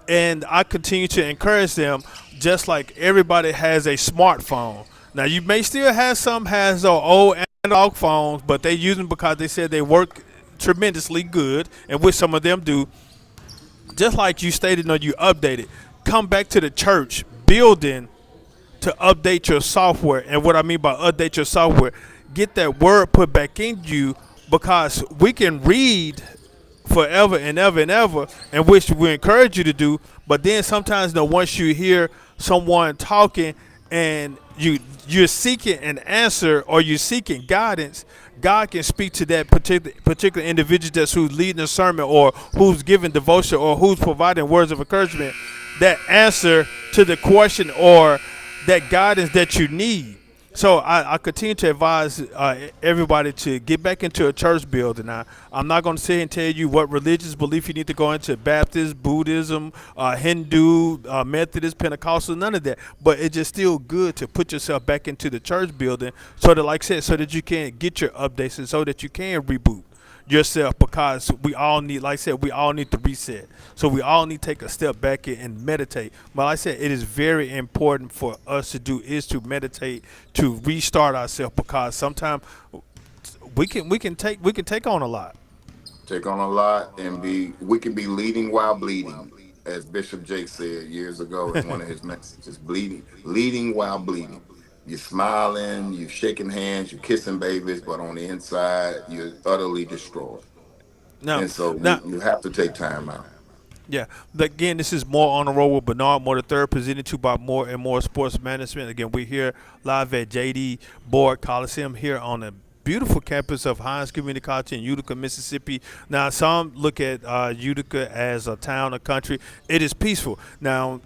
And I continue to encourage them, just like everybody has a smartphone. Now you may still have some has an old analog phones, but they use them because they said they work tremendously good, and which some of them do. Just like you stated, or you updated, come back to the church building to update your software. And what I mean by update your software, get that word put back in you, because we can read forever and ever and ever, and which we encourage you to do. But then sometimes, once you hear someone talking and you're seeking an answer or you're seeking guidance, God can speak to that particular individual that's who's leading a sermon or who's giving devotion or who's providing words of encouragement, that answer to the question or that guidance that you need. So I continue to advise everybody to get back into a church building. I'm not going to sit and tell you what religious belief you need to go into: Baptist, Buddhism, Hindu, Methodist, Pentecostal, none of that. But it's just still good to put yourself back into the church building, so that, like I said, so that you can get your updates and so that you can reboot yourself, because we all need, like I said, we all need to reset. So we all need to take a step back and meditate. But like I said, it is very important for us to do is to meditate, to restart ourselves, because sometimes we can take on a lot. Take on a lot and be we can be leading while bleeding, as Bishop Jake said years ago in one of his messages. Leading while bleeding. You're smiling, you're shaking hands, you're kissing babies, but on the inside you're utterly destroyed. Now, And so now, you have to take time out. yeah. But again, this is More on the Road with Bernard Moore the third, presented to you by More and More Sports Management. Again, we're here live at JD Board Coliseum here on the beautiful campus of Hines Community College in Utica, Mississippi. Now, some look at Utica as a town or country. It is peaceful. Now,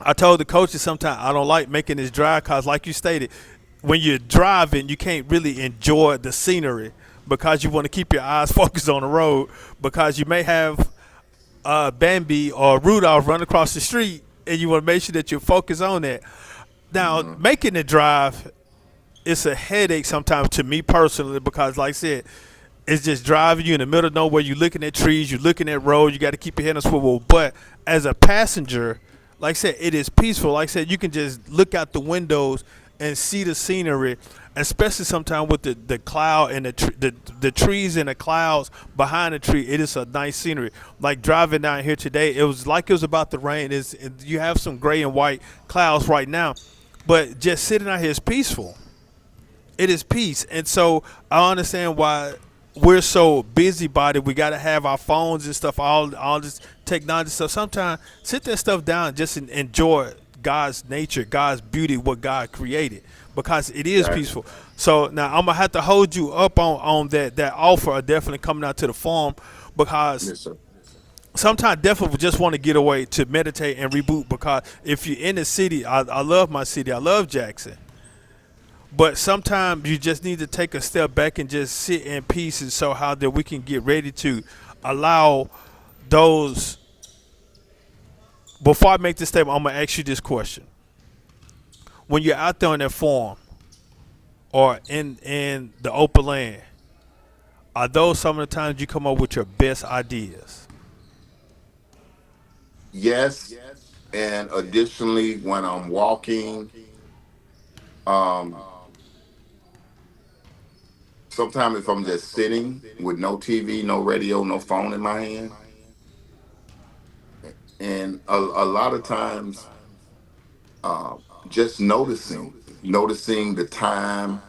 I told the coaches sometimes I don't like making this drive because, like you stated, when you're driving, you can't really enjoy the scenery because you want to keep your eyes focused on the road, because you may have Bambi or Rudolph run across the street, and you want to make sure that you're focused on that. Now, making the drive, it's a headache sometimes to me personally, because, like I said, it's just driving you in the middle of nowhere. You're looking at trees, you're looking at roads. You got to keep your head on swivel. But as a passenger, like I said, it is peaceful. Like I said, you can just look out the windows and see the scenery, especially sometimes with the cloud and the trees and the clouds behind the tree. It is a nice scenery. Like driving down here today, it was like it was about to rain. You have some gray and white clouds right now, but just sitting out here is peaceful. It is peace. And so I understand why we're so busybody. We got to have our phones and stuff, all this technology stuff. Sometimes sit that stuff down and just enjoy God's nature, God's beauty, what God created, because it is Exactly. peaceful. So now I'm gonna have to hold you up on that offer of definitely coming out to the farm, because Yes, sir. sometimes definitely just want to get away to meditate and reboot. Because if you're in the city, I love my city, I love Jackson, but sometimes you just need to take a step back and just sit in peace, and so how that we can get ready to allow those. Before I make this statement, I'm gonna ask you this question: when you're out there on that farm or in the open land, are those some of the times you come up with your best ideas? Yes. And additionally, when I'm walking, um, sometimes if I'm just sitting with no TV, no radio, no phone in my hand, and a lot of times, uh, just noticing the time,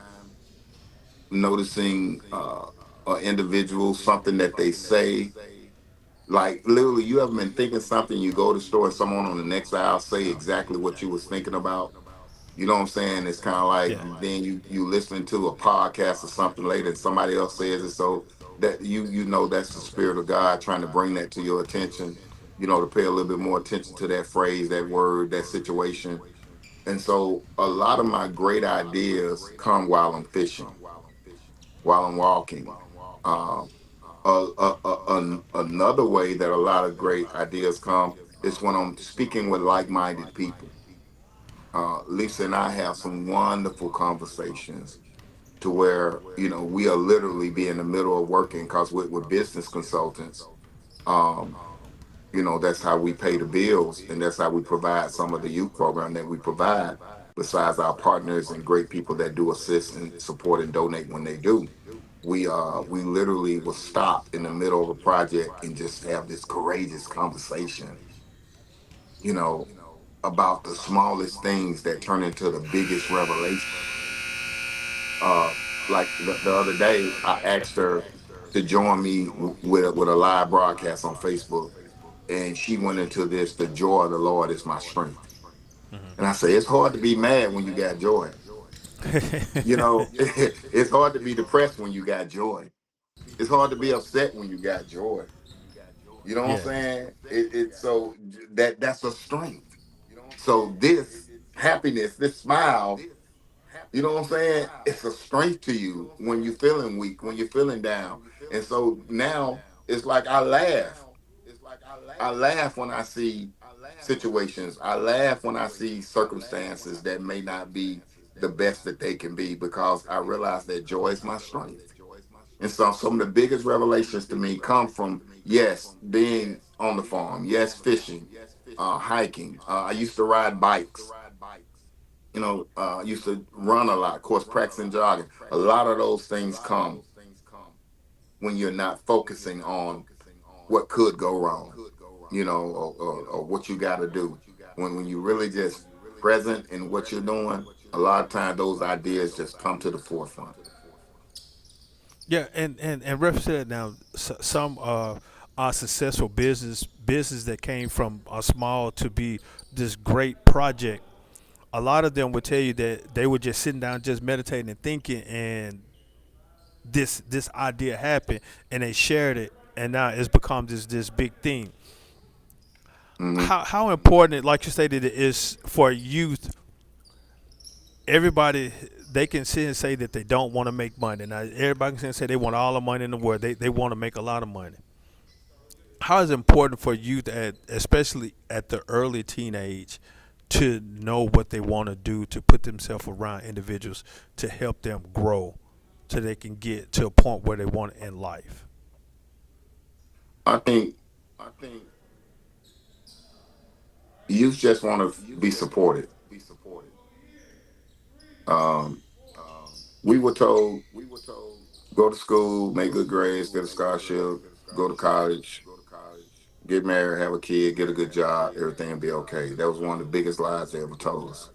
noticing an individual, something that they say. Like literally, you haven't been thinking something. You go to the store, and someone on the next aisle say exactly what you was thinking about. You know what I'm saying? It's kind of like Yeah. then you listening to a podcast or something later, and somebody else says it, so that you know that's the spirit of God trying to bring that to your attention. You know, to pay a little bit more attention to that phrase, that word, that situation. And so a lot of my great ideas come while I'm fishing, while I'm walking. Um, another way that a lot of great ideas come is when I'm speaking with like-minded people. Lisa and I have some wonderful conversations to where we are literally be in the middle of working because we're business consultants. Um, that's how we pay the bills, and that's how we provide some of the youth program that we provide. besides our partners and great people that do assist and support and donate when they do, we literally will stop in the middle of a project and just have this courageous conversation, you know, about the smallest things that turn into the biggest revelation. Uh, like the other day, I asked her to join me with a live broadcast on Facebook, and she went into this: "The joy of the Lord is my strength." And I say, it's hard to be mad when you got joy. You know, it's hard to be depressed when you got joy. It's hard to be upset when you got joy. You know what I'm Yeah. saying? So that's a strength. So this happiness, this smile, you know what I'm saying? It's a strength to you when you're feeling weak, when you're feeling down. And so now it's like I laugh. I laugh when I see situations. I laugh when I see circumstances that may not be the best that they can be, because I realize that joy is my strength. And so some of the biggest revelations to me come from, yes, being on the farm, yes, fishing, hiking. I used to ride bikes. I used to run a lot, of course, practicing jogging. A lot of those things come when you're not focusing on what could go wrong, or what you got to do. When you really just present in what you're doing, a lot of times those ideas just come to the forefront. Yeah, and Ref said now some are successful business that came from a small to be this great project. A lot of them would tell you that they were just sitting down, just meditating and thinking, and this idea happened, and they shared it, and now it's become this big thing. Hmm. How important, like you stated, it is for youth. Everybody, they can sit and say that they don't want to make money. Now everybody can sit and say they want all the money in the world. They want to make a lot of money. How is it important for youth, especially at the early teenage, to know what they want to do, to put themselves around individuals to help them grow, so they can get to a point where they want in life? I think youth just want to be supported. Um, we were told, go to school, make good grades, get a scholarship, go to college, get married, have a kid, get a good job, everything will be okay. That was one of the biggest lies they ever told us.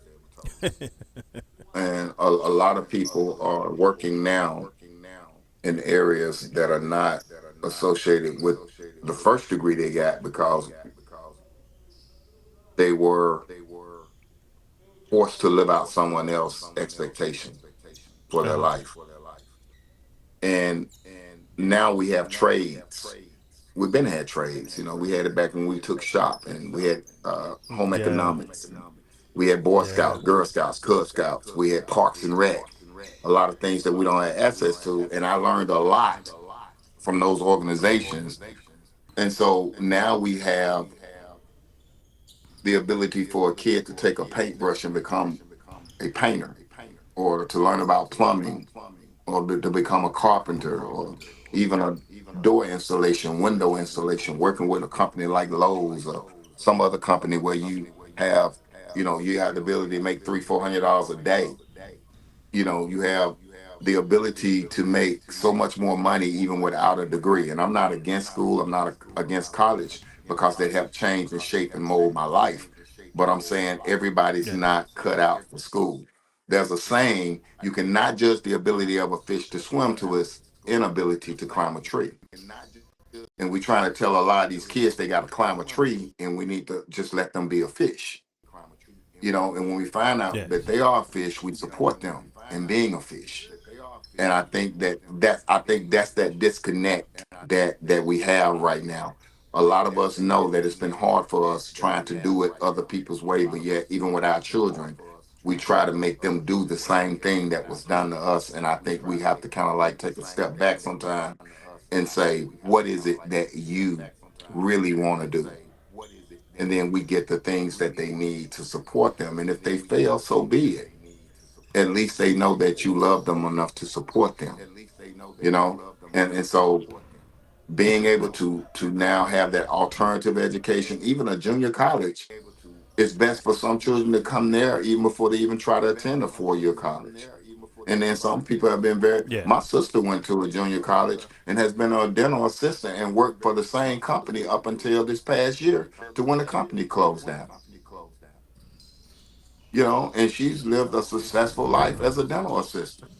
And a lot of people are working now in areas that are not associated with the first degree they got, because they were forced to live out someone else's expectation for their Uh-huh. life. And now we have trades. We've been had trades. We had it back when we took shop, and we had home Yeah. economics, and we had Boy Yeah. Scouts, Girl Scouts, Cub Scouts. We had Parks and Rec. A lot of things that we don't have access to, and I learned a lot from those organizations. And so now we have the ability for a kid to take a paintbrush and become a painter, or to learn about plumbing, or to become a carpenter, or even a door installation, window installation, working with a company like Lowe's or some other company where have, you have the ability to make $300-400 a day. You have the ability to make so much more money even without a degree. And I'm not against school. I'm not against college, because they have changed and shaped and mold my life. But I'm saying everybody's Yeah. not cut out for school. There's a saying: you cannot judge the ability of a fish to swim to its inability to climb a tree. And we trying to tell a lot of these kids they got to climb a tree, and we need to just let them be a fish. And when we find out Yes. that they are a fish, we support them in being a fish. And I think that's that disconnect that we have right now. A lot of us know that it's been hard for us trying to do it other people's way, but yet even with our children, we try to make them do the same thing that was done to us. And I think we have to kind of like take a step back sometime and say, what is it that you really want to do? And then we get the things that they need to support them. And if they fail, so be it. At least they know that you love them enough to support them, you know? And so being able to now have that alternative education, even a junior college, It's best for some children to come there even before they even try to attend a 4 year college. And then some people have been very. Yeah. My sister went to a junior college and has been a dental assistant and worked for the same company up until this past year to when the company closed down. And she's lived a successful life as a dental assistant.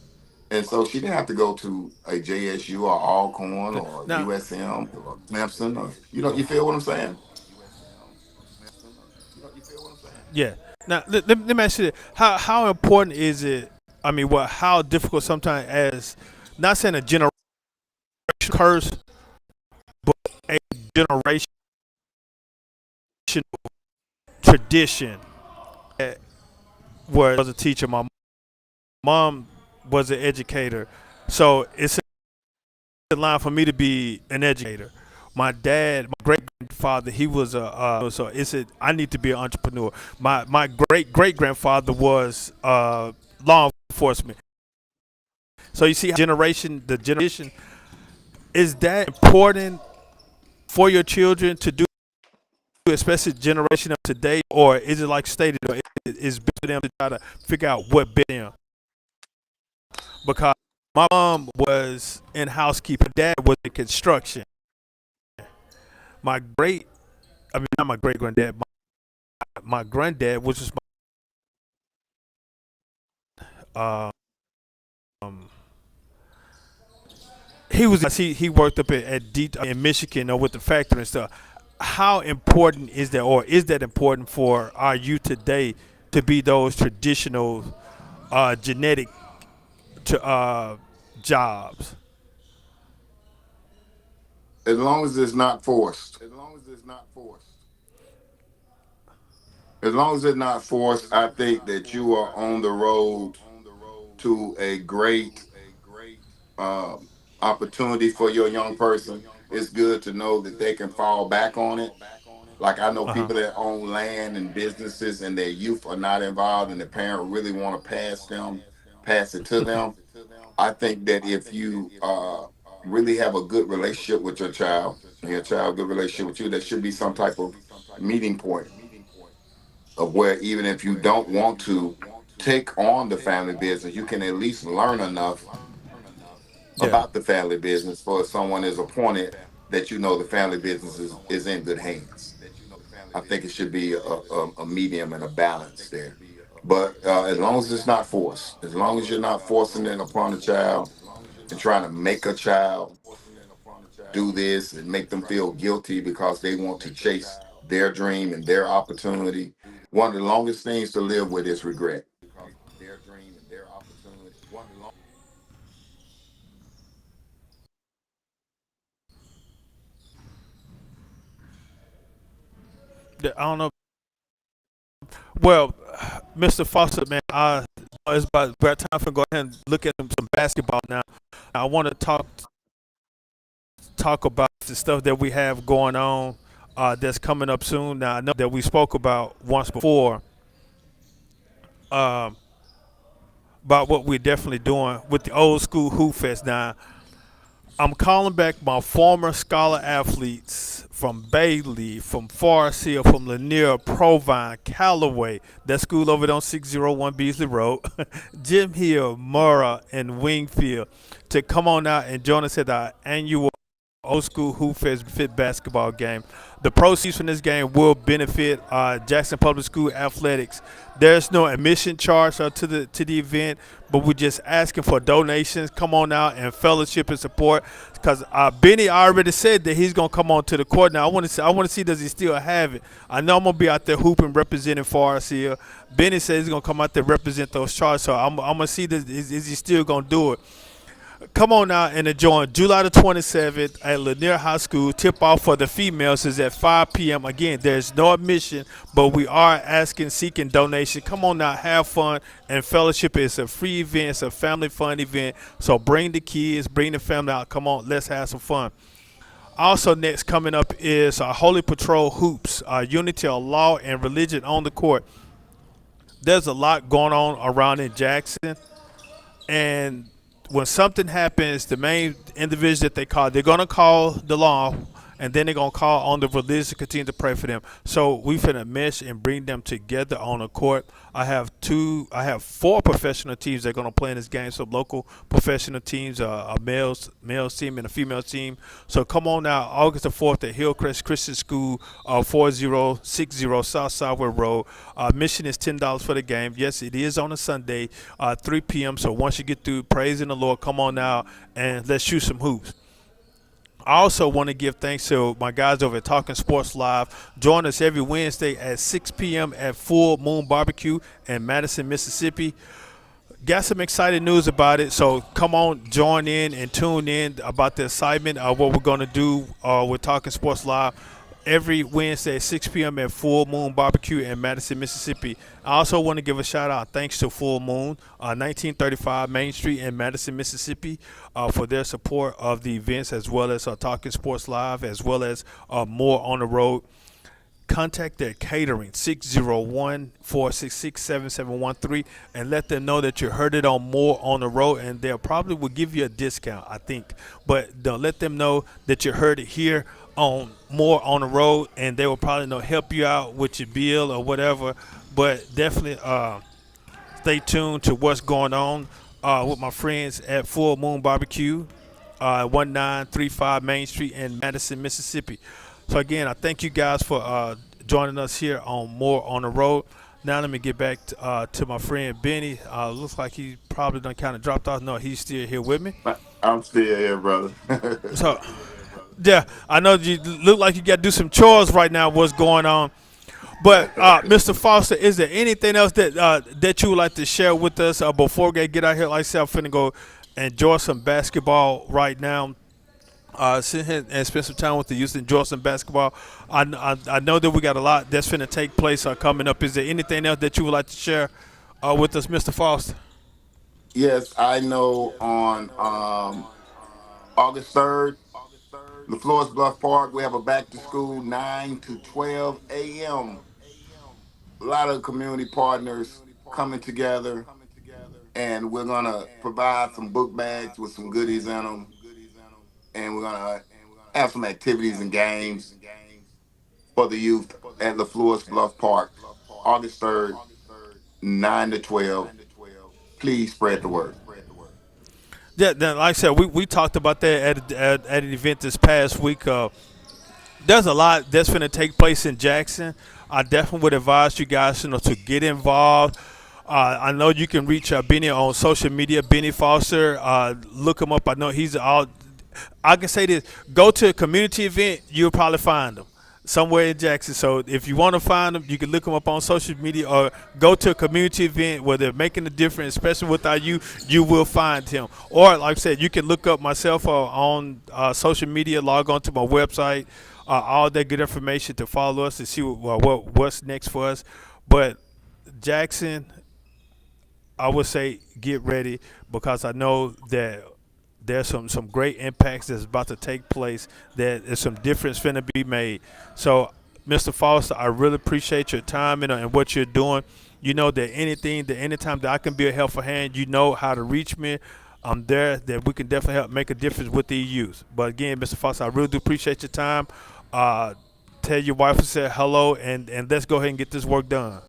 And so she didn't have to go to a JSU or Alcorn Yeah. or Now, USM or Clemson or you feel what I'm saying? yeah. Now, let me ask you this. How important is it? I mean, how difficult sometimes as not saying a generation curse, but a generational tradition. Where I was a teacher, my mom was an educator, so it's in line for me to be an educator. My dad, my great grandfather, he was so it's a I need to be an entrepreneur. My great grandfather was law enforcement. So you see, the generation is that important for your children to do, especially generation of today, or is it like stated, or is it for them to try to figure out what bit them? Because my mom was in housekeeping, dad was in construction. My great, I mean not my great granddad, my granddad, which was my, he worked up in Michigan or with the factory and stuff. How important is that, or is that important for our youth today to be those traditional genetic to jobs? As long as it's not forced. As long as it's not forced, I think that you are on the road to a great opportunity for your young person. It's good to know that they can fall back on it. Like I know Uh huh. people that own land and businesses and their youth are not involved and the parent really want to pass it to them. I think that if you really have a good relationship with your child and your child good relationship with you, there should be some type of meeting point of where even if you don't want to take on the family business, you can at least learn enough Yeah. about the family business for if someone is appointed that the family business is in good hands. I think it should be a medium and a balance there. But as long as it's not forced, as long as you're not forcing it upon a child and trying to make a child do this and make them feel guilty because they want to chase their dream and their opportunity, one of the longest things to live with is regret. I don't know. Well, Mr. Foster, man, it's about time for go ahead and look at some basketball now. I want to talk about the stuff that we have going on that's coming up soon. Now I know that we spoke about once before um, about what we're definitely doing with the old school Hoop Fest. Now I'm calling back my former scholar athletes from Bailey, from Forest Hill, from Lanier, Provine, Callaway, that school over there on 601 Beasley Road, Jim Hill, Murrah, and Wingfield to come on out and join us at our annual Old School Hoop Fest Fit basketball game. The proceeds from this game will benefit Jackson Public School athletics. There's no admission charge to the event, but we're just asking for donations. Come on out and fellowship and support. Because Benny already said that he's gonna come on to the court. Now I want to see does he still have it. I know I'm gonna be out there hooping, representing Forest Hill. Benny says he's gonna come out there represent those charges. So I'm gonna see this, is he still gonna do it. Come on out and join July the 27th at Lanier High School. Tip off for the females is at 5 p.m. Again, there's no admission, but we are seeking donation. Come on out, have fun, and fellowship. It's a free event. It's a family fun event. So bring the kids, bring the family out. Come on, let's have some fun. Also, next coming up is Holy Patrol Hoops, Unity of Law and Religion on the court. There's a lot going on around in Jackson, and when something happens, the main individuals that they're going to call the law, and then they're gonna call on the religious to continue to pray for them. So we finna mesh and bring them together on the court. I have four professional teams that are gonna play in this game. So local professional teams, a males team and a female team. So come on now, August the 4th at Hillcrest Christian School, 4060 South Southwood Road. Admission is $10 for the game. Yes, it is on a Sunday, 3 p.m. So once you get through praising the Lord, come on now and let's shoot some hoops. I also want to give thanks to my guys over at Talking Sports Live. Join us every Wednesday at 6 p.m. at Full Moon Barbecue in Madison, Mississippi. Got some exciting news about it, so come on, join in and tune in about the assignment of what we're going to do with Talking Sports Live every Wednesday at 6 p.m. at Full Moon Barbecue in Madison, Mississippi. I also want to give a shout out thanks to Full Moon, 1935 Main Street in Madison, Mississippi, for their support of the events as well as Talking Sports Live, as well as more on the road. Contact their catering 601-466-7713 and let them know that you heard it on More on the Road, and they'll probably will give you a discount, I think. But don't let them know that you heard it here on More on the Road, and they will probably help you out with your bill or whatever. But definitely stay tuned to what's going on with my friends at Full Moon Barbecue, 1935 Main Street in Madison, Mississippi. So again, I thank you guys for joining us here on More on the Road. Now let me get back to my friend Benny. Looks like he probably done kind of dropped off. No, he's still here with me. I'm still here, brother. So yeah, I know you look like you got to do some chores right now. What's going on? But Mr. Foster, is there anything else that you would like to share with us before we get out here? Like I said, I'm finna go enjoy some basketball right now. Sit here and spend some time with the youth, enjoy some basketball. I know that we got a lot that's going to take place coming up. Is there anything else that you would like to share with us, Mr. Foster? Yes, I know on August 3rd, the Flores Bluff Park, we have a back to school 9 to 12 a.m. A lot of community partners coming together, and we're going to provide some book bags with some goodies in them, and we're going to have some activities and games for the youth at the Flores Bluff Park, August 3rd, 9 to 12. Please spread the word. Yeah, like I said, we talked about that at an event this past week. There's a lot that's going to take place in Jackson. I definitely would advise you guys, to get involved. I know you can reach Benny on social media, Benny Foster. Look him up. I know he's all. I can say this: go to a community event, you'll probably find him somewhere in Jackson. So if you want to find them, you can look them up on social media or go to a community event where they're making a difference, especially with our youth. You will find him. Or like I said, you can look up myself on social media, log on to my website, all that good information to follow us and see what's next for us. But Jackson, I would say get ready because I know that there's some great impacts that's about to take place. That there's some difference finna be made. So, Mr. Foster, I really appreciate your time and what you're doing. You know that anytime that I can be a helpful hand, you know how to reach me. I'm there. That we can definitely help make a difference with these youth. But again, Mr. Foster, I really do appreciate your time. Tell your wife to say hello and let's go ahead and get this work done.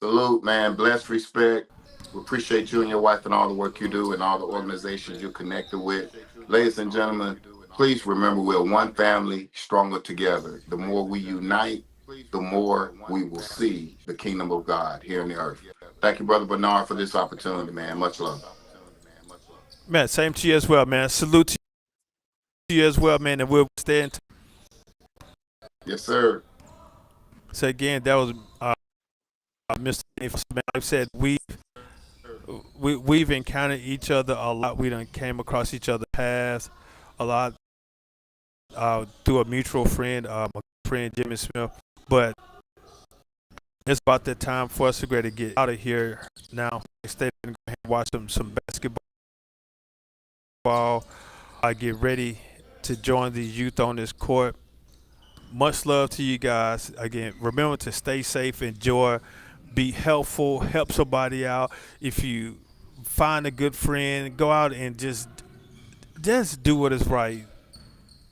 Salute, man. Bless, respect. We appreciate you and your wife and all the work you do and all the organizations you're connected with. Ladies and gentlemen, please remember we're one family, stronger together. The more we unite, the more we will see the kingdom of God here in the earth. Thank you, Brother Bernard, for this opportunity, man. Much love. Man, same to you as well, man. Salute to you as well, man, and we'll stay in touch. Yes, sir. So again, that was Mr. Foster. Like I said, we've encountered each other a lot. We done came across each other paths a lot through a mutual friend, my friend Jimmy Smith. But it's about that time for us to get out of here now. Stay and go ahead and watch some basketball. I get ready to join the youth on this court. Much love to you guys. Again, remember to stay safe, enjoy, be helpful, help somebody out. If you find a good friend, go out and just do what is right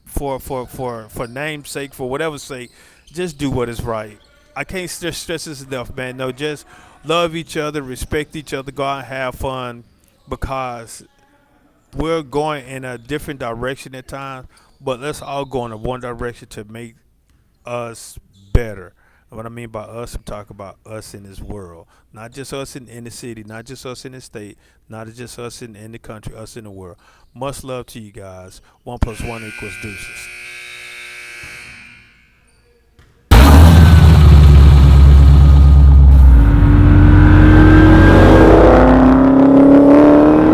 for namesake, for whatever sake, just do what is right. I can't stress this enough, man. No, just love each other, respect each other, go out and have fun, because we're going in a different direction at times. But let's all go in a one direction to make us better. And what I mean by us, I'm talking about us in this world, not just us in the city, not just us in the state, not just us in the country, us in the world. Much love to you guys. One plus one equals deuces.